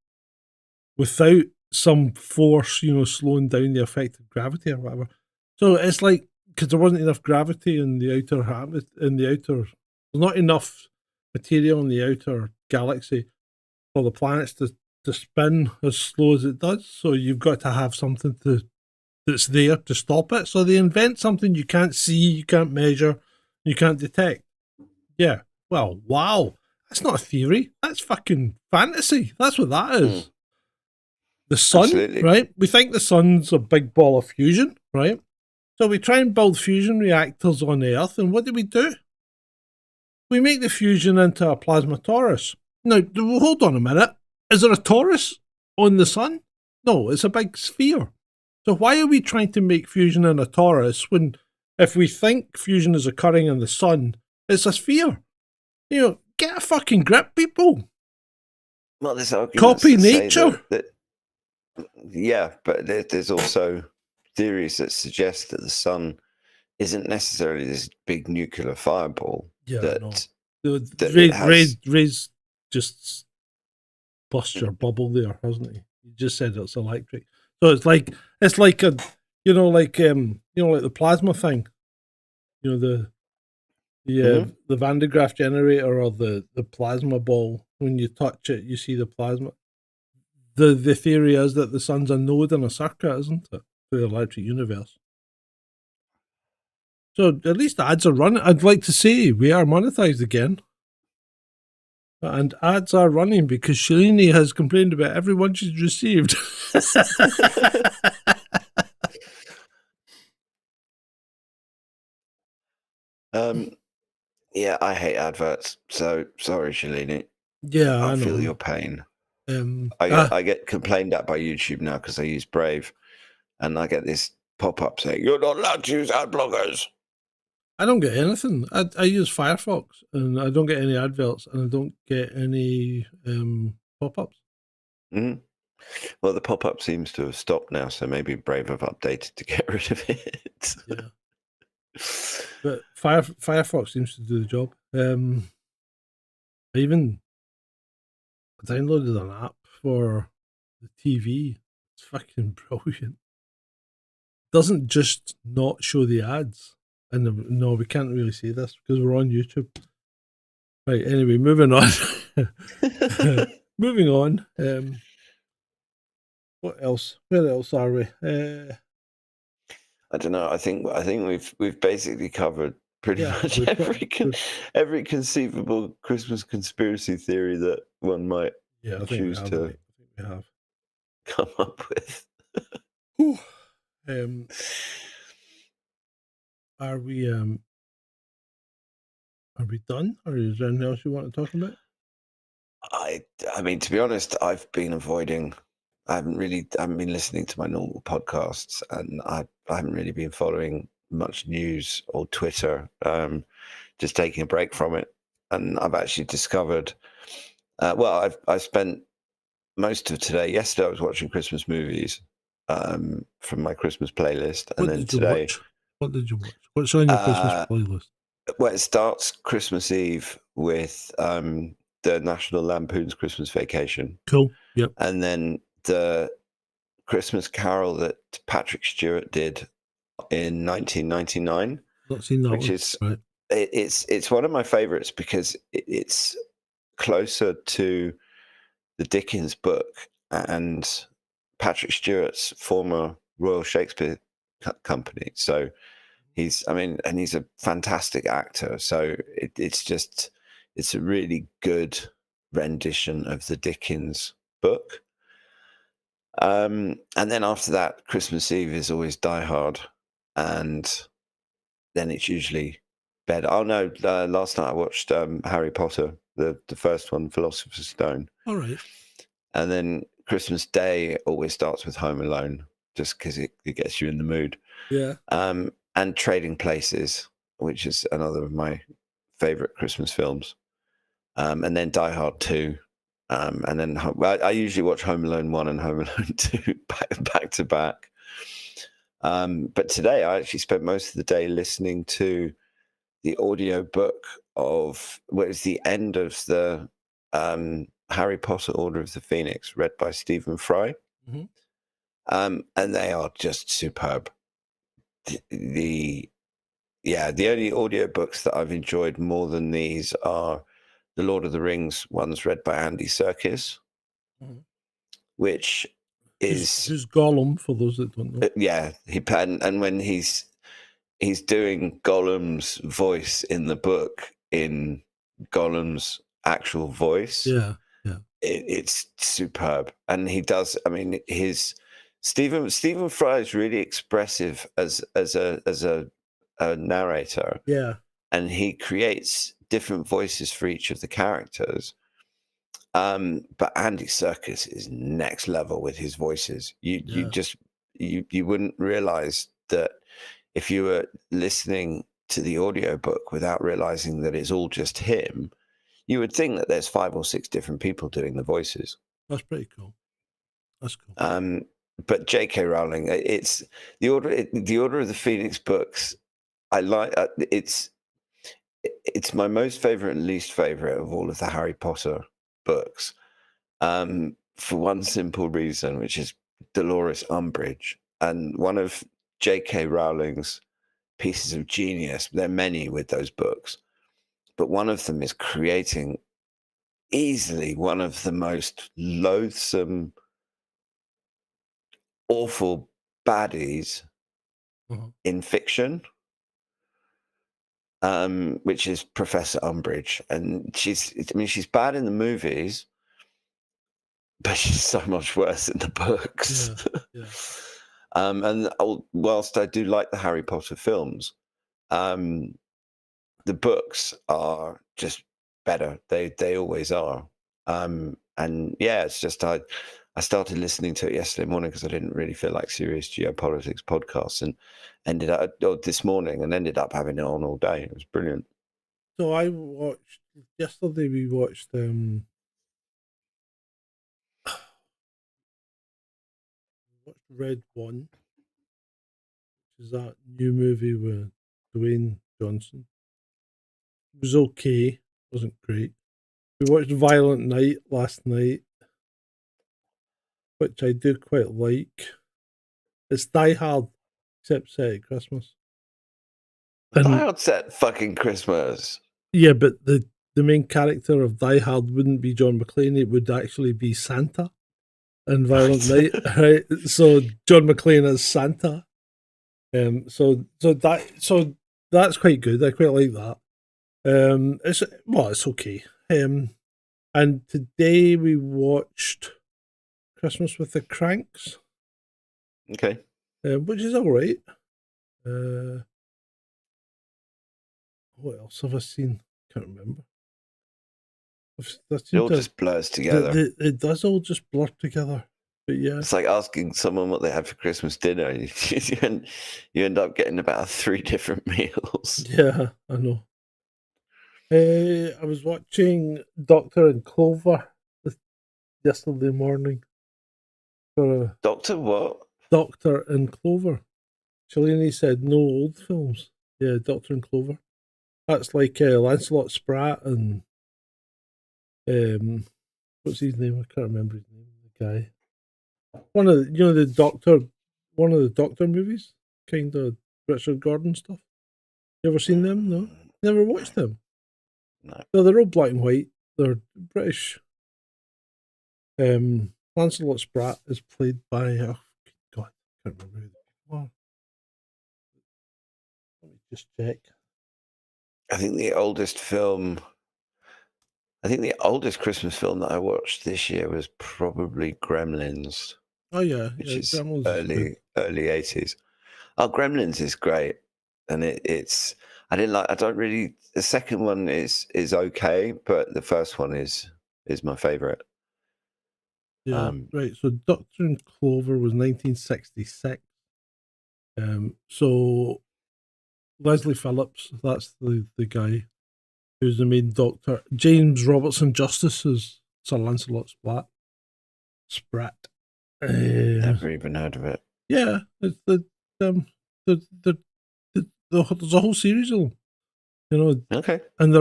without some force, you know, slowing down the effect of gravity or whatever. So it's like because there wasn't enough gravity in the there's not enough material in the outer galaxy for the planets to spin as slow as it does. So you've got to have something that's there to stop it. So they invent something you can't see, you can't measure, you can't detect. Yeah. Well, wow. That's not a theory. That's fucking fantasy. That's what that is. The sun, Absolutely. right? We think the sun's a big ball of fusion, right? So we try and build fusion reactors on Earth, and what do? We make the fusion into a plasma torus. Now, hold on a minute. Is there a torus on the sun? No, it's a big sphere. So why are we trying to make fusion in a torus when, if we think fusion is occurring in the sun, it's a sphere? You know, get a fucking grip, people. Well, there's arguments Copy that say nature. yeah, but there's also theories that suggest that the sun isn't necessarily this big nuclear fireball. Yeah, that, no. that it has. Ray's just bust your bubble there, hasn't he? You just said it's electric. So it's like a like the plasma thing. You know, the Van de Graaff generator or the plasma ball. When you touch it, you see the plasma. The theory is that the sun's a node in a circuit, isn't it? For the electric universe. So at least the ads are running. I'd like to say we are monetized again. And ads are running because Shalini has complained about everyone she's received. Yeah, I hate adverts. So sorry, Shalini. Yeah, I I know. feel your pain. Um, I get complained at by YouTube now because I use Brave, and I get this pop up saying you're not allowed to use ad blockers. I don't get anything. I use Firefox and I don't get any adverts and I don't get any pop ups. Mm-hmm. Well, the pop-up seems to have stopped now, so maybe Brave have updated to get rid of it. Yeah. But Firefox seems to do the job. I even downloaded an app for the TV. It's fucking brilliant. Doesn't just not show the ads. And no, we can't really say this because we're on YouTube. Right, anyway, moving on. Moving on. What else? Where else are we? I don't know. I think we've basically covered pretty Yeah, much we've got- every conceivable Christmas conspiracy theory that one might yeah, I think we choose have. to Mate. I think we have. come up with. Whew. Are we done, or is there anything else you want to talk about? I mean, to be honest, I've been avoiding. I haven't been listening to my normal podcasts, and I haven't really been following much news or Twitter. Just taking a break from it, and I've actually discovered. Well, I spent most of today. Yesterday, I was watching Christmas movies from my Christmas playlist, and What then did you today, watch? What did you watch? What's on your Christmas playlist? well, it starts Christmas Eve with the National Lampoon's Christmas Vacation, Cool. Yep. and then the Christmas Carol that Patrick Stewart did in 1999, Not seen that which one. is Right. it's one of my favorites because it's closer to the Dickens book and Patrick Stewart's former Royal Shakespeare Company. So he's a fantastic actor. So it's a really good rendition of the Dickens book. And then after that, Christmas Eve is always Die Hard, and then it's usually bed. Oh no! Last night I watched Harry Potter, the first one, Philosopher's Stone, All right. and then Christmas Day always starts with Home Alone, just because it gets you in the mood. Yeah. And Trading Places, which is another of my favorite Christmas films, and then Die Hard 2. And then I usually watch Home Alone 1 and Home Alone 2 back to back. But today I actually spent most of the day listening to the audio book of what is the end of the Harry Potter Order of the Phoenix, read by Stephen Fry. Mhm. And they are just superb. The only audiobooks that I've enjoyed more than these are the Lord of the Rings ones read by Andy Serkis, Mhm. which is Who's Gollum, for those that don't know. and when he's doing Gollum's voice in the book in Gollum's actual voice. Yeah. Yeah. It's superb, and he does. I mean, his Stephen Fry is really expressive as a narrator, Yeah. and he creates different voices for each of the characters. But Andy Serkis is next level with his voices. You wouldn't realize that if you were listening to the audiobook without realizing that it's all just him, you would think that there's 5 or 6 different people doing the voices. That's pretty cool. That's cool. But J.K. Rowling, it's the Order of the Phoenix books. I like it's my most favorite and least favorite of all of the Harry Potter books, for one simple reason, which is Dolores Umbridge. And one of J.K. Rowling's pieces of genius, there are many with those books, but one of them is creating easily one of the most loathsome, awful baddies Uh-huh. in fiction, which is Professor Umbridge. And she's bad in the movies, but she's so much worse in the books. Yeah. And whilst I do like the Harry Potter films, the books are just better. They always are. And yeah, it's just I started listening to it yesterday morning because I didn't really feel like serious geopolitics podcasts, and this morning ended up having it on all day. It was brilliant. So I watched yesterday. We watched Red One, which is that new movie with Dwayne Johnson. It was okay, wasn't great. We watched Violent Night last night, which I do quite like. It's Die Hard, except set at Christmas. And Die Hard set fucking Christmas. yeah, but the main character of Die Hard wouldn't be John McClane; it would actually be Santa in Violent Night, right? So John McClane is Santa. So that's quite good. I quite like that. It's okay. And today we watched Christmas with the Cranks, Okay. which is all right. What else have I seen? Can't remember. It all just blurs together. It does all just blur together. But yeah, It's like asking someone what they had for Christmas dinner. You end up getting about 3 different meals. yeah, I know. I was watching Doctor and Clover yesterday morning. For Doctor what? Doctor and Clover. Shalini said no old films. Yeah, Doctor and Clover. That's like Lancelot Spratt and what's his name? I can't remember his name. The guy. One of the Doctor movies, kind of Richard Gordon stuff. You ever seen them? No, never watched them. No. No, they're all black and white. They're British. Lancelot Spratt is played by God, I can't remember who the people are. Let me just check. I think the oldest Christmas film that I watched this year was probably Gremlins, Oh yeah, which yeah, is Gremlins is good. early 80s. Oh, Gremlins is great. And it's the second one is okay, but the first one is my favorite. Yeah, right. So Doctor and Clover was 1966. So Leslie Phillips, that's the guy who's the main doctor. James Robertson Justice is Sir Lancelot Spratt. Never even heard of it. Yeah, it's there's a whole series of them, Okay. and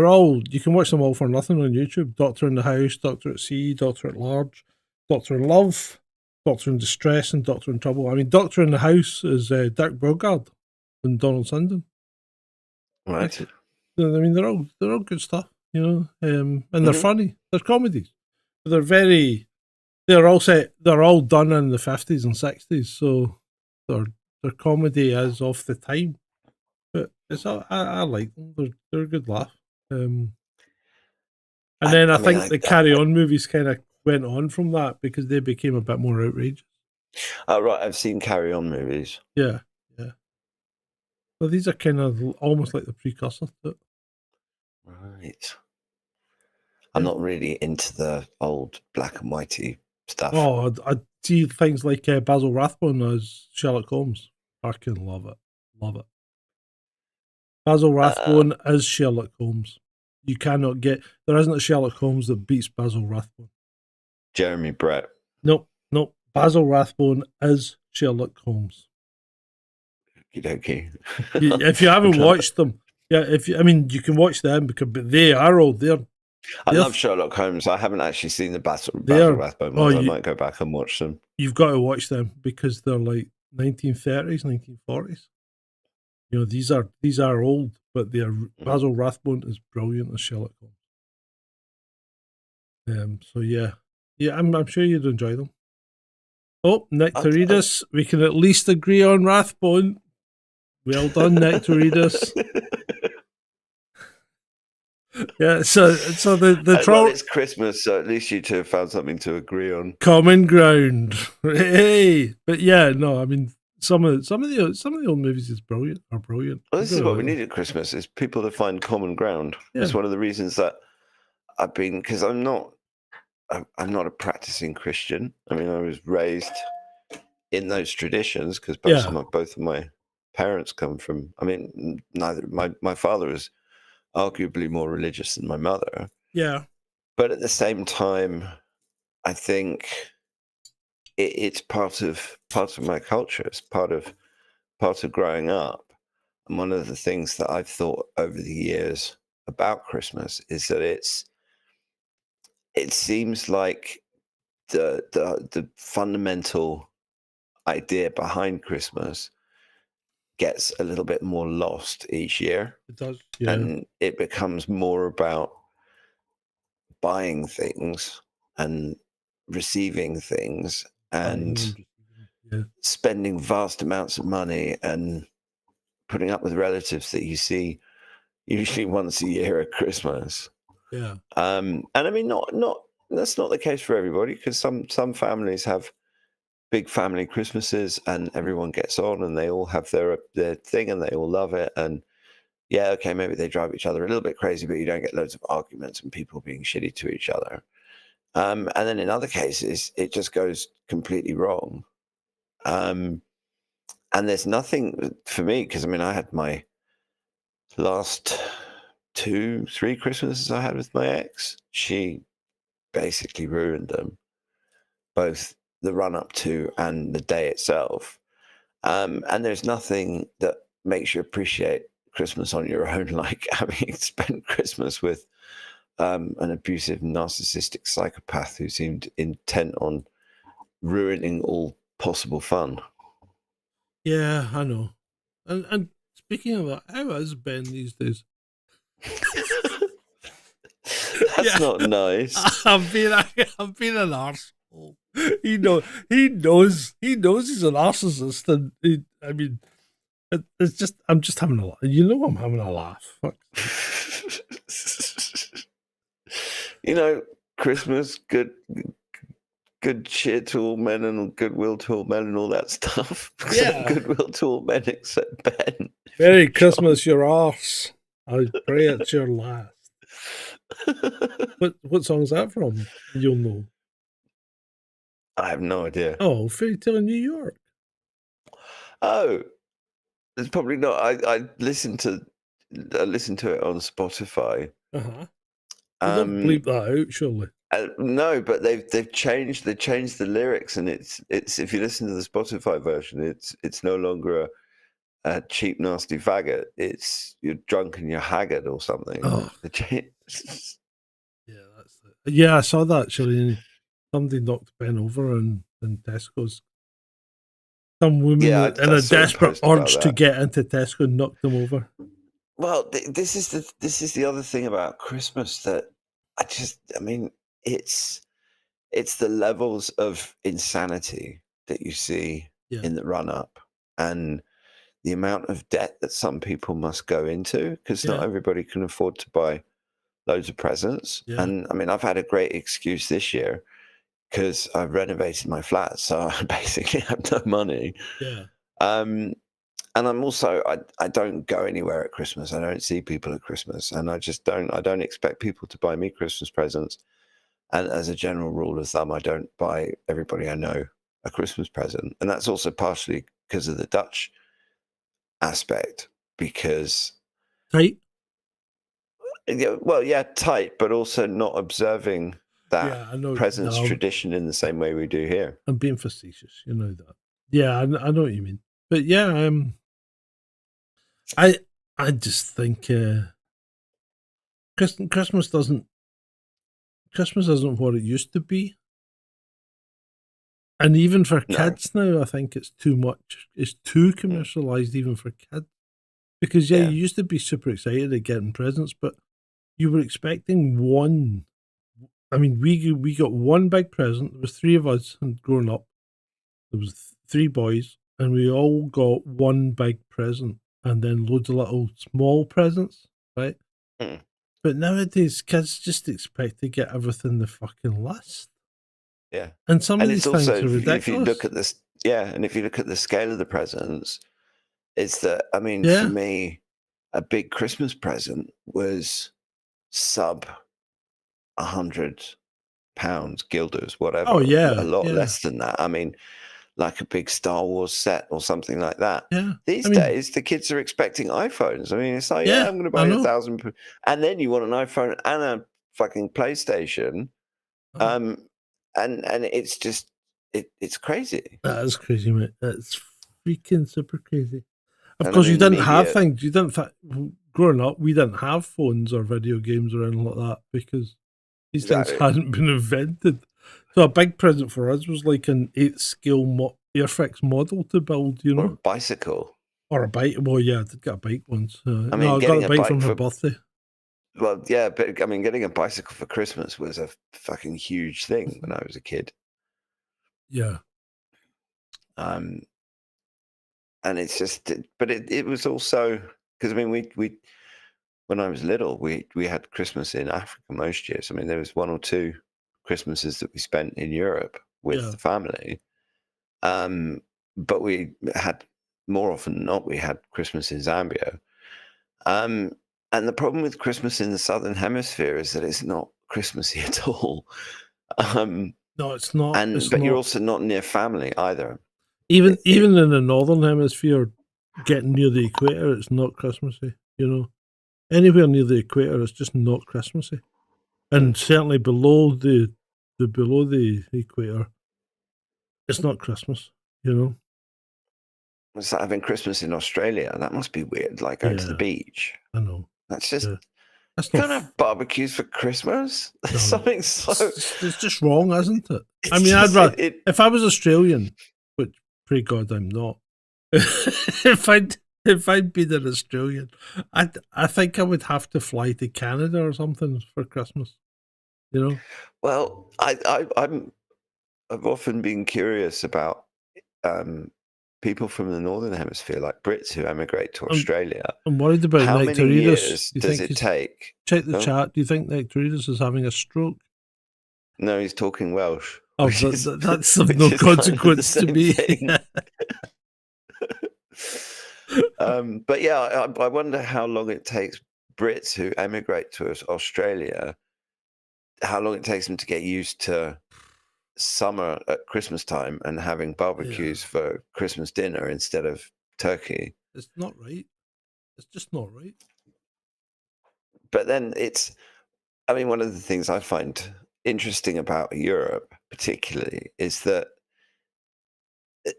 you can watch them all for nothing on YouTube. Doctor in the House, Doctor at Sea, Doctor at Large, Doctor in Love, Doctor in Distress, and Doctor in Trouble. I mean, Doctor in the House is Dirk Bogarde and Donald Sundin. Right. I mean, they're all good stuff, and they're funny. They're comedies, but they're all done in the 50s and 60s, so their comedy is off the time. But I like them. They're a good laugh. And then I think the Carry On movies kind of went on from that because they became a bit more outrageous. Oh, right. I've seen Carry On movies. Yeah. So these are kind of almost like the precursor to it. Right. I'm not really into the old black and whitey stuff. Oh, I see things like Basil Rathbone as Sherlock Holmes. I can love it. Love it. Basil Rathbone is Sherlock Holmes. You cannot there isn't a Sherlock Holmes that beats Basil Rathbone. Jeremy Brett. Nope. Basil Rathbone is Sherlock Holmes. Okay. If you haven't watched them, you can watch them but they are old. I love Sherlock Holmes. I haven't actually seen the Basil Rathbone ones. I might go back and watch them. You've got to watch them because they're like 1930s, 1940s. These are old, but Basil Rathbone is brilliant as Sherlock Holmes. So yeah, I'm sure you'd enjoy them. Oh, Nectaridus, we can at least agree on Rathbone. Well done, Nectaridus. Yeah, so the troll. Well, it's Christmas, so at least you two have found something to agree on. Common ground. Hey, but yeah, no, I mean some of the old movies are brilliant. Well, this is what we need at Christmas: is people to find common ground. Yeah. It's one of the reasons that because I'm not a practicing Christian. I mean, I was raised in those traditions because both of my parents come from. I mean, neither my father is arguably more religious than my mother. Yeah. But at the same time, I think it's part of my culture. It's part of growing up. And one of the things that I've thought over the years about Christmas is that it seems like the fundamental idea behind Christmas gets a little bit more lost each year, It does. Yeah. and it becomes more about buying things and receiving things and Yeah. spending vast amounts of money and putting up with relatives that you see usually once a year at Christmas. Yeah. And I mean, not that's not the case for everybody, because some families have big family Christmases and everyone gets on and they all have their thing and they all love it. And yeah, okay, maybe they drive each other a little bit crazy, but you don't get loads of arguments and people being shitty to each other. And then in other cases, it just goes completely wrong. And there's nothing for me, because I mean, I had my last 2-3 Christmases I had with my ex. She basically ruined them, both the run up to and the day itself. And there's nothing that makes you appreciate Christmas on your own like having spent Christmas with an abusive, narcissistic psychopath who seemed intent on ruining all possible fun. Yeah, I know. And speaking of that, how is Ben these days? That's not nice. I've been an arsehole. He knows he's a narcissist, and I mean, it's just I'm just having a laugh. You know, I'm having a laugh. Fuck. You know, Christmas, good cheer to all men and goodwill to all men and all that stuff. Yeah. Goodwill to all men except Ben. Merry Christmas, your arse. I pray it's your last. What song's that from? You'll know. I have no idea. Oh, Fairy Tale in New York. Oh, it's probably not. I listened to it on Spotify. Uh-huh. Don't bleep that out, surely. No, but they've changed the lyrics, and it's if you listen to the Spotify version, it's no longer a cheap nasty faggot. It's you're drunk and you're haggard or something. Oh. Yeah, that's it. Yeah, I saw that actually. Somebody knocked Ben over in Tesco's. Some woman in a desperate urge to get into Tesco knocked them over. Well, this is the other thing about Christmas that I mean, it's the levels of insanity that you see in the run up, and the amount of debt that some people must go into, because not everybody can afford to buy loads of presents. Yeah. And I mean, I've had a great excuse this year because I've renovated my flat, so I basically have no money. Yeah. And I'm also, I don't go anywhere at Christmas. I don't see people at Christmas, and I don't expect people to buy me Christmas presents. And as a general rule of thumb, I don't buy everybody I know a Christmas present. And that's also partially because of the Dutch aspect, because Tight? tight, but also not observing that presents No, tradition in the same way we do here. I'm being facetious, you know that. Yeah, I know what you mean. But yeah, I just think Christmas isn't what it used to be. And even for kids now, I think it's too much. It's too commercialized even for kids. Because you used to be super excited at getting presents, but you were expecting one. I mean, we got one big present. There was 3 of us and growing up. There was 3 boys, and we all got one big present, and then loads of little small presents, right? Mm. But nowadays, kids just expect to get everything the fucking list. Yeah, and some of these things also, are ridiculous. if you look at this, and if you look at the scale of the presents, it's that, I mean, for me, a big Christmas present was sub £100, guilders, whatever. Oh yeah, a lot less than that. I mean, like a big Star Wars set or something like that. Yeah. These days, the kids are expecting iPhones. I mean, it's like, I'm going to buy 1,000, and then you want an iPhone and a fucking PlayStation. And it's just, it's crazy. That is crazy, mate. That's freaking super crazy. Of And I course, you mean, didn't have media- things. You didn't. Growing up, we didn't have phones or video games or anything like that because these things Exactly. hadn't been invented. So a big present for us was like an 8th scale Airfix model to build, you Or a know, bicycle. or a bike. Well, yeah, I did get a bike once. I mean, No, I got getting a a bike bike from her for- birthday. Well, yeah, but I mean, getting a bicycle for Christmas was a fucking huge thing when I was a kid. Yeah, And it's just, but it was also because I mean, we when I was little, we had Christmas in Africa most years. I mean, there was 1 or 2 Christmases that we spent in Europe with Yeah. the family. But we had more often than not, we had Christmas in Zambia. And the problem with Christmas in the Southern Hemisphere is that it's not Christmassy at all. no, it's not. But you're also not near family either. Even in the northern hemisphere, getting near the equator, it's not Christmassy. You know, anywhere near the equator, it's just not Christmassy. And certainly below the equator, it's not Christmas. You know. It's like having Christmas in Australia. That must be weird. Like going to the Yeah. beach. I know. That's just Yeah. That's you not. can't have barbecues for Christmas. No. Something so. It's just wrong, isn't it? I It's mean, just- I'd rather it- if I was Australian, which pray God I'm not. if I'd been an Australian, I think I would have to fly to Canada or something for Christmas. You know? Well, I've often been curious about people from the Northern Hemisphere, like Brits who emigrate to Australia. I'm worried about How many Nectaridis. years Do you does think it take? check the Oh. chat? Do you think Nectaridis is having a stroke? No, he's talking Welsh. Oh, which is- that's of which no is kind of the consequence to same me. thing. But yeah, I wonder how long it takes Brits who emigrate to Australia, how long it takes them to get used to summer at Christmas time and having barbecues for Christmas dinner instead of turkey. It's not right. It's just not right. But then I mean, one of the things I find interesting about Europe, particularly, is that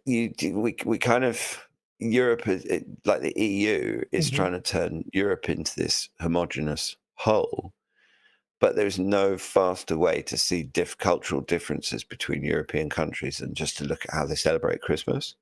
we kind of Europe, like the EU, is Mhm. trying to turn Europe into this homogenous whole. But there's no faster way to see cultural differences between European countries than just to look at how they celebrate Christmas.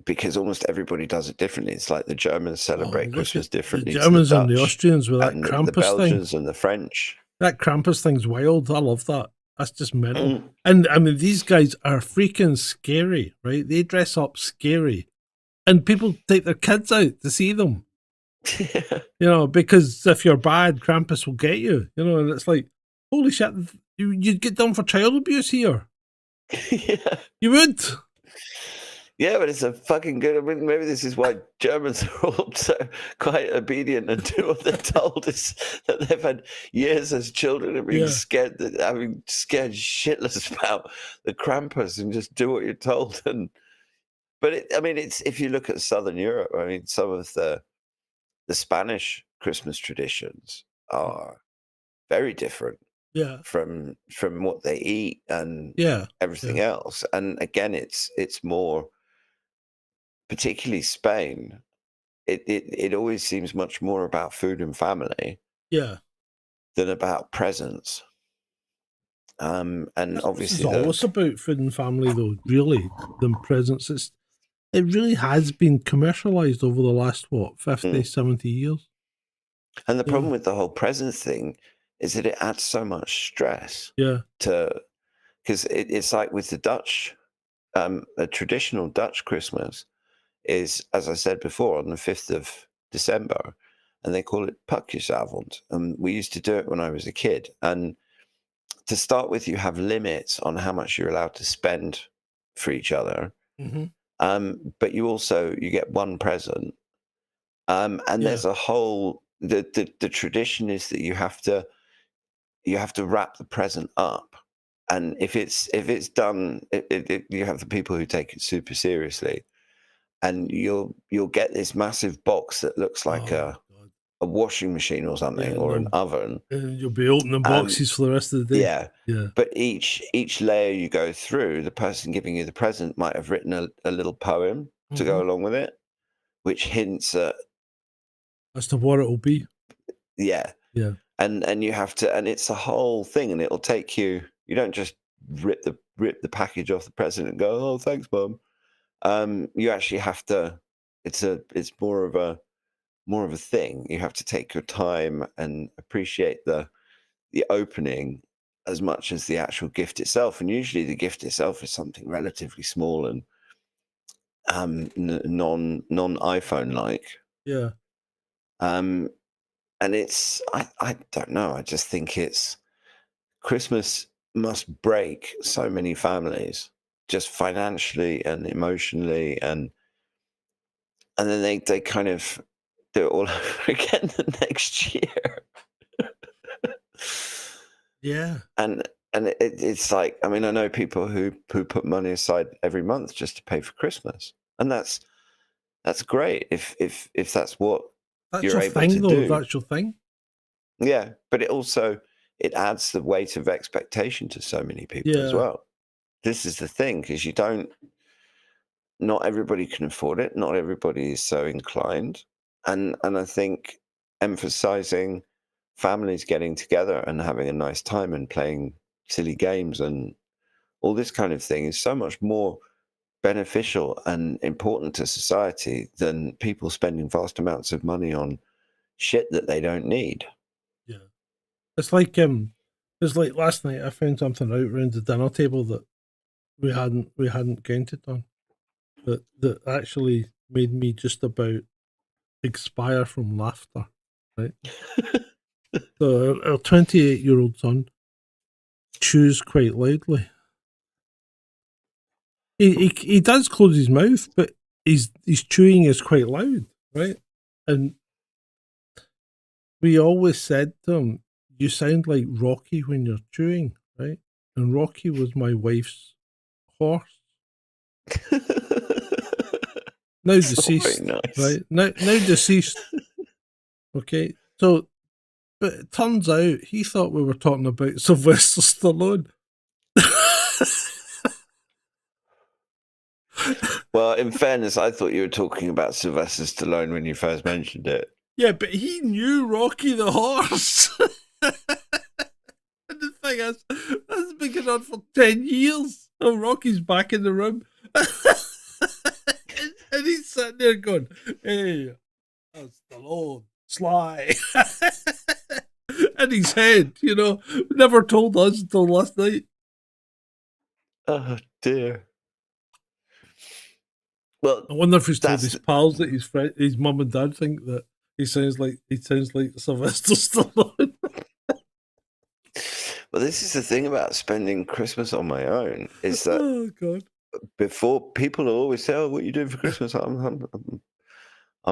Because almost everybody does it differently. It's like the Germans celebrate look Christmas at differently. The to the Germans and the Dutch, Austrians with that and the Krampus Belgians thing. and the French. That Krampus thing's wild. I love that. That's just mental. Mm. And I mean, these guys are freaking scary, right? They dress up scary. And people take their kids out to see them, you know, because if you're bad, Krampus will get you, you know, and it's like, holy shit, you'd get done for child abuse here. Yeah. You would. Yeah, but it's a fucking good. I mean, maybe this is why Germans are all so quite obedient and do what they're told. Is that they've had years as children of being scared, having scared shitless about the Krampus, and just do what you're told. But I mean, it's if you look at Southern Europe. I mean, some of the Spanish Christmas traditions are very different. Yeah. From what they eat and everything Yeah. else. And again, it's more. Particularly Spain, it always seems much more about food and family than about presents. And obviously, it's always about food and family, though, really, than presents. It really has been commercialized over the last, 50, 70 years. And the problem with the whole presents thing is that it adds so much stress. Because it's like with the Dutch, a traditional Dutch Christmas is, as I said before, on the 5th of December, and they call it Pakjesavond. And we used to do it when I was a kid. And to start with, you have limits on how much you're allowed to spend for each other. Mm-hmm. But you get one present. And there's a whole, the tradition is that you have to wrap the present up. And if it's done, you have the people who take it super seriously. And you'll get this massive box that looks like a washing machine or something, Yeah, or an no. oven. And you'll be opening boxes for the rest of the day. Yeah. Yeah. But each layer you go through, the person giving you the present might have written a little poem to go along with it, which hints at As to what it'll be. yeah. Yeah. And you have to, and it's a whole thing, and it'll take you. You don't just rip the package off the present and go, "Oh, thanks, Mum." You actually have to. It's more of a thing. You have to take your time and appreciate the opening as much as the actual gift itself. And usually, the gift itself is something relatively small and non iPhone like. Yeah. And it's I don't know. I just think it's Christmas must break so many families just financially and emotionally, and then they kind of do it all over again the next year. Yeah. and it's like, I mean, I know people who put money aside every month just to pay for Christmas, and that's great if that's what That's you're your able thing, to though. do. That's your thing. Yeah, but it adds the weight of expectation to so many people as Yeah. well. This is the thing, because not everybody can afford it. Not everybody is so inclined. And I think emphasizing families getting together and having a nice time and playing silly games and all this kind of thing is so much more beneficial and important to society than people spending vast amounts of money on shit that they don't need. Yeah. It's like last night I found something out around the dinner table that we hadn't counted on. That actually made me just about expire from laughter. Right. So our 28-year-old son chews quite loudly. He does close his mouth, but his chewing is quite loud, right? And we always said to him, "You sound like Rocky when you're chewing," right? And Rocky was my wife's horse, now It's not deceased, very nice. right? Now deceased. Okay, so but it turns out he thought we were talking about Sylvester Stallone. Well, in fairness, I thought you were talking about Sylvester Stallone when you first mentioned it. Yeah, but he knew Rocky the horse. And the thing is, that's been going on for 10 years. And Rocky's back in the room. and he's sitting there going, "Hey, that's Stallone, Sly." In his head, never told us until last night. Oh dear. Well, I wonder if he's told that's his pals that his mum and dad think that he sounds like Sylvester Stallone. well, this is the thing about spending Christmas on my own, is that Oh God. before, people always say, "Oh, what are you doing for Christmas?" I'm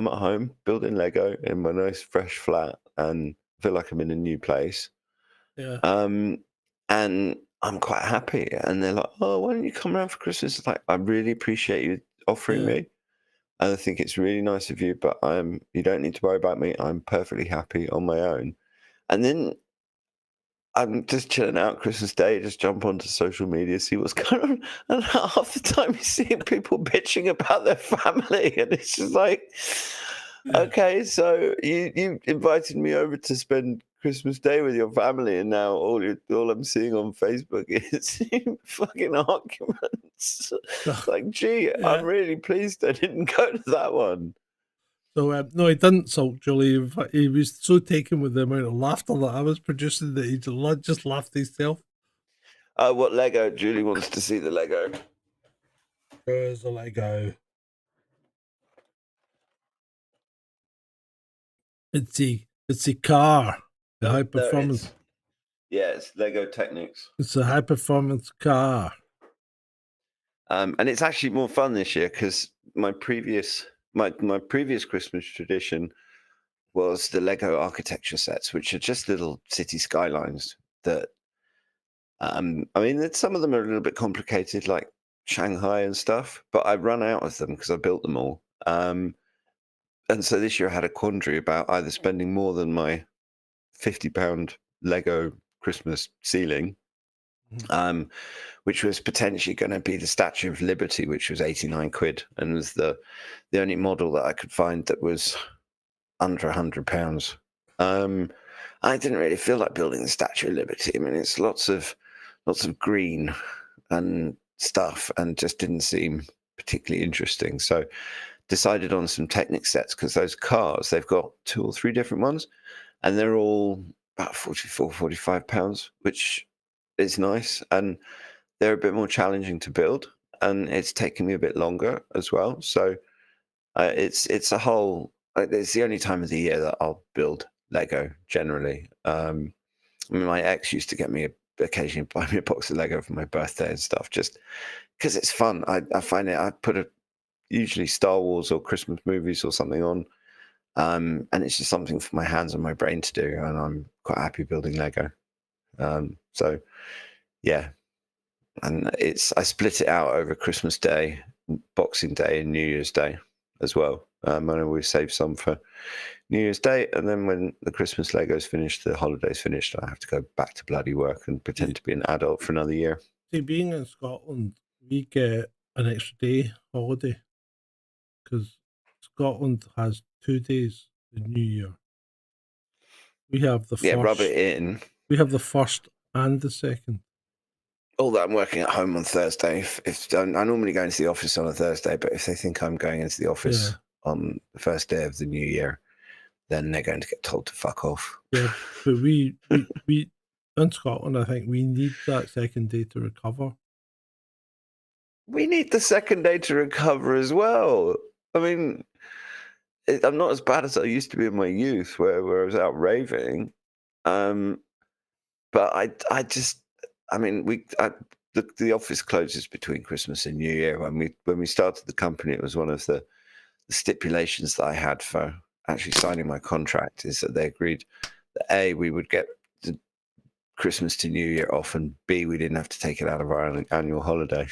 at home building Lego in my nice fresh flat and feel like I'm in a new place. Yeah. And I'm quite happy. And they're like, "Oh, why don't you come around for Christmas?" It's like, I really appreciate you offering Yeah. me. And I think it's really nice of you, but you don't need to worry about me. I'm perfectly happy on my own. And then I'm just chilling out Christmas Day, just jump onto social media, see what's going on. And half the time you're seeing people bitching about their family. And it's just like, okay, so you invited me over to spend Christmas Day with your family, and now all I'm seeing on Facebook is fucking arguments. Like, gee, Yeah. I'm really pleased I didn't go to that one. So no, he didn't sulk Julie. In fact, he was so taken with the amount of laughter that I was producing that he just laughed himself. What Lego? Julie wants to see the Lego. Where's the Lego? It's a car. The high performance. It's Lego Technics. It's a high performance car. And it's actually more fun this year because my previous Christmas tradition was the Lego architecture sets, which are just little city skylines that, I mean, some of them are a little bit complicated, like Shanghai and stuff, but I run out of them because I built them all. And so this year I had a quandary about either spending more than my £50 Lego Christmas ceiling, which was potentially going to be the Statue of Liberty, which was 89 quid, and was the only model that I could find that was under £100. I didn't really feel like building the Statue of Liberty. I mean, it's lots of green and stuff, and just didn't seem particularly interesting. So decided on some Technic sets, because those cars, they've got 2 or 3 different ones, and they're all about £44-45, which is nice, and they're a bit more challenging to build, and it's taken me a bit longer as well. So it's a whole. It's the only time of the year that I'll build Lego generally. I mean, my ex used to get me occasionally buy me a box of Lego for my birthday and stuff, just because it's fun. I find it. I put usually Star Wars or Christmas movies or something on, and it's just something for my hands and my brain to do, and I'm quite happy building Lego. So yeah, and I split it out over Christmas Day, Boxing Day, and New Year's Day as well. And I always save some for New Year's Day, and then when the Christmas Lego's finished, the holiday's finished, I have to go back to bloody work and pretend to be an adult for another year. See, being in Scotland, we get an extra day holiday because Scotland has 2 days in New Year. We have the Yeah, first. rub it in. We have the first and the second. Although I'm working at home on Thursday, if I normally go into the office on a Thursday, but if they think I'm going into the office on the first day of the new year, then they're going to get told to fuck off. Yeah, but we in Scotland, I think we need that second day to recover. We need the second day to recover as well. I mean, I'm not as bad as I used to be in my youth, where I was out raving. But I mean, the office closes between Christmas and New Year. When we started the company, it was one of the stipulations that I had for actually signing my contract, is that they agreed that A, we would get the Christmas to New Year off, and B, we didn't have to take it out of our annual holiday.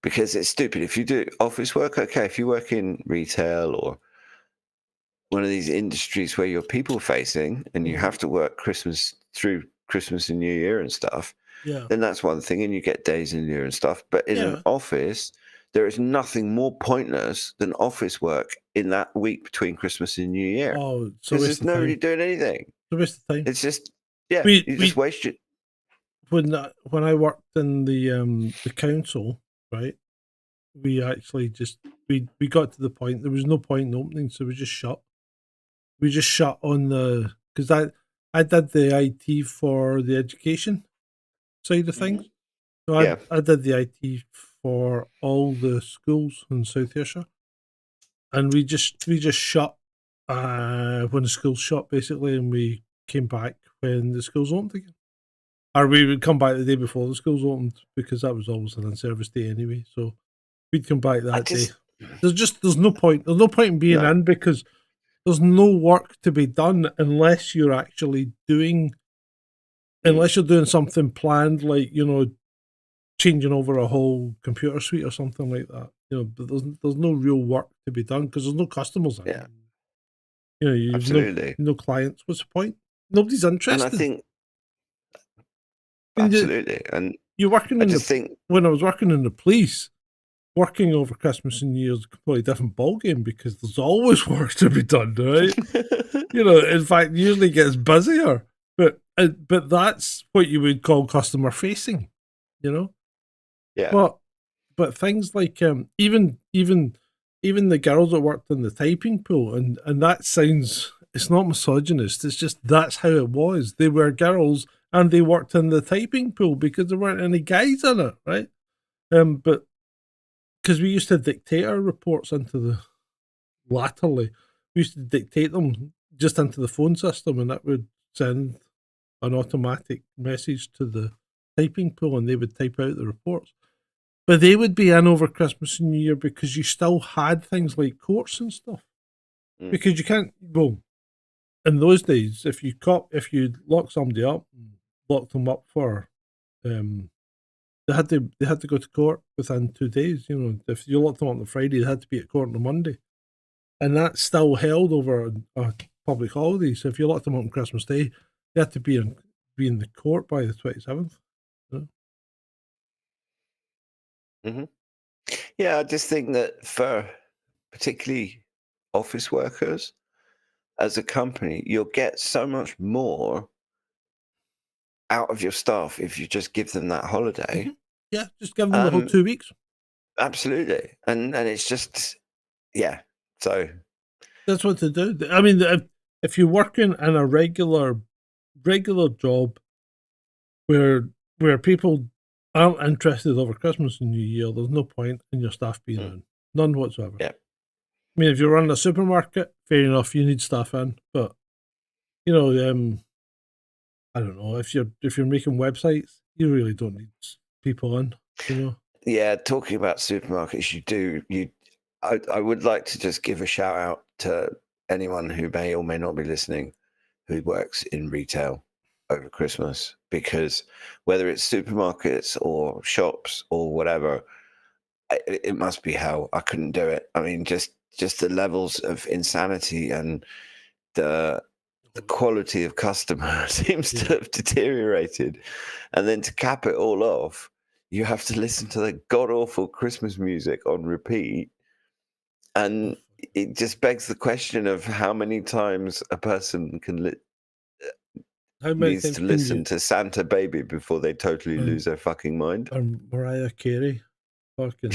Because it's stupid. If you do office work, okay. If you work in retail or one of these industries where you're people facing and you have to work Christmas through Christmas and New Year and stuff, then that's one thing, and you get days in the year and stuff. But in an office, there is nothing more pointless than office work in that week between Christmas and New Year. Oh, so there's nobody doing anything. It's a waste of time. It's just you just waste it. When I worked in the council, right, we actually just we got to the point there was no point in opening, so we just shut. We just shut on because I did the IT for the education side of things. So I did the IT for all the schools in South Ayrshire, and we just shut when the schools shut, basically, and we came back when the schools opened again. Or we would come back the day before the schools opened, because that was always an in-service day anyway. So we'd come back that day. There's no point. There's no point in being in, because there's no work to be done unless you're actually unless you're doing something planned, like, changing over a whole computer suite or something like that. But there's no real work to be done because there's no customers. Yeah. You've Absolutely. no clients. What's the point? Nobody's interested. And I think absolutely. And you're working when I was working in the police, working over Christmas and New Year's is a completely different ballgame, because there's always work to be done, right? In fact, usually gets busier. But that's what you would call customer facing, Yeah. But things like even the girls that worked in the typing pool, and that sounds, it's not misogynist, it's just that's how it was. They were girls and they worked in the typing pool because there weren't any guys in it, right? But because we used to dictate our reports latterly, we used to dictate them just into the phone system, and that would send an automatic message to the typing pool, and they would type out the reports. But they would be in over Christmas and New Year because you still had things like courts and stuff. Because you can't, in those days, if you lock somebody up, lock them up for they had to go to court within 2 days. You know, if you locked them up on the Friday, they had to be at court on the Monday, and that's still held over a public holiday. So if you locked them up on Christmas Day, they had to be in the court by the 27th. Yeah, I just think that for particularly office workers, as a company, you'll get so much more out of your staff if you just give them that holiday. Yeah, just give them the whole 2 weeks. Absolutely, and it's just So That's what to do. I mean, if you're working in a regular job where people aren't interested over Christmas and New Year, there's no point in your staff being in. None whatsoever. Yeah. I mean, if you're running a supermarket, fair enough, you need staff in. But you know, I don't know, if you're making websites, you really don't need people in. You know. Yeah, talking about supermarkets, I would like to just give a shout out to anyone who may or may not be listening who works in retail over Christmas, because whether it's supermarkets or shops or whatever, it must be hell. I couldn't do it. I mean, just the levels of insanity and the quality of customer seems to have deteriorated. And then to cap it all off, you have to listen to the god-awful Christmas music on repeat. And it just begs the question of how many times a person can needs to listen to Santa Baby before they totally lose their fucking mind. Or Mariah Carey. Fucking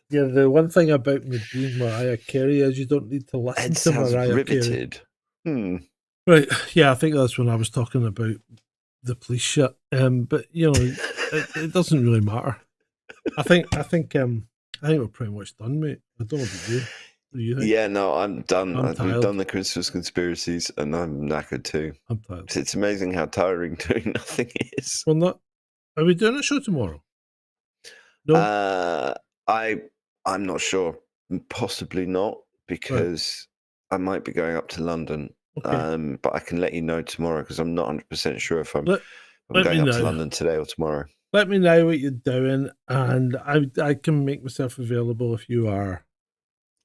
yeah, the one thing about me being Mariah Carey is you don't need to listen to Mariah riveted. Carey. Right, yeah, I think that's when I was talking about the police shit. But you know, it doesn't really matter. I think we're pretty much done, mate. I don't know about you. What do you think? Yeah, no, I'm done. I'm We've done the Christmas conspiracies, and I'm knackered too. I'm tired. It's amazing how tiring doing nothing is. Well, not. Are we doing a show tomorrow? No. I'm not sure. Possibly not, because I might be going up to London. Okay. But I can let you know tomorrow, because I'm not 100% sure if I'm let going me up to know. London today or tomorrow. Let me know what you're doing, and I can make myself available if you are.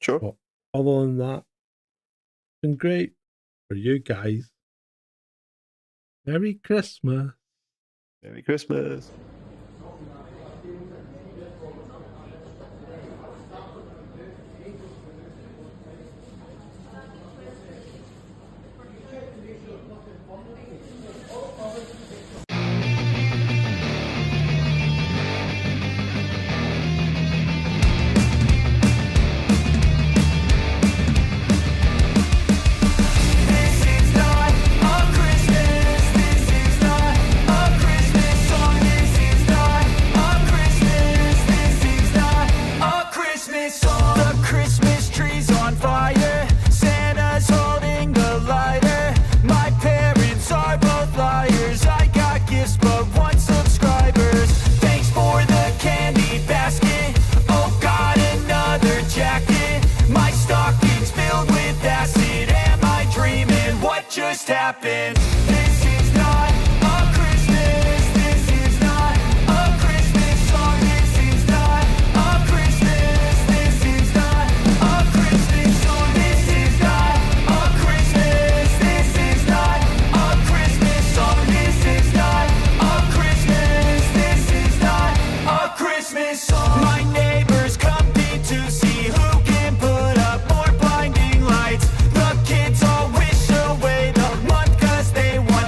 Sure. But other than that, it's been great for you guys. Merry Christmas. Merry Christmas. This is not a Christmas. This is not a Christmas song. This is not a Christmas. This is not a Christmas song. The Christmas tree's on fire. Santa's holding the lighter. My parents are both liars. I got gifts but 1 subscribers. Thanks for the candy basket. Oh God, another jacket. My stocking's filled with acid. Am I dreaming? What just happened? This is not a Christmas. This is not a Christmas song. This is not a Christmas. This is not a Christmas song. This is not a Christmas. This is not a Christmas song. This is not a Christmas. This is not a Christmas song. My neighbors compete to see who can put up more blinding lights. The kids all wish away the month 'cause they want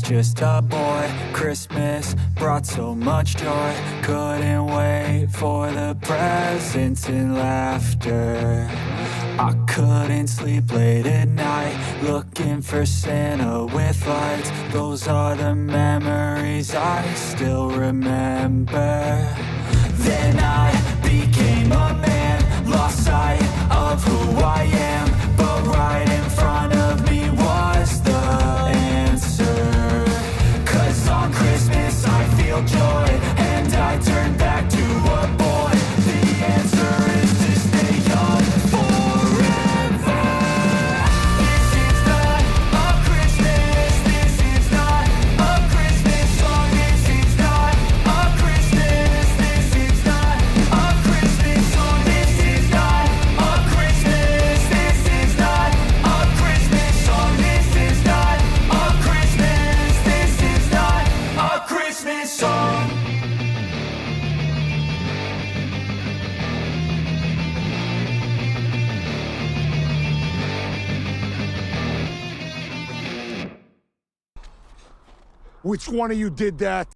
just a boy. Christmas brought so much joy. Couldn't wait for the presents and laughter. I couldn't sleep late at night, looking for Santa with lights. Those are the memories I still remember. Then I became a man, lost sight of who I am, but right in front of me was the answer. 'Cause on Christmas I feel joy, and I turn back to a boy. The answer is to stay young forever. This is not a Christmas, this is not a Christmas song, this is not a Christmas, this is not a Christmas song, this is not a Christmas, this is not a Christmas song, this is not a Christmas, this is not a Christmas song. Which one of you did that?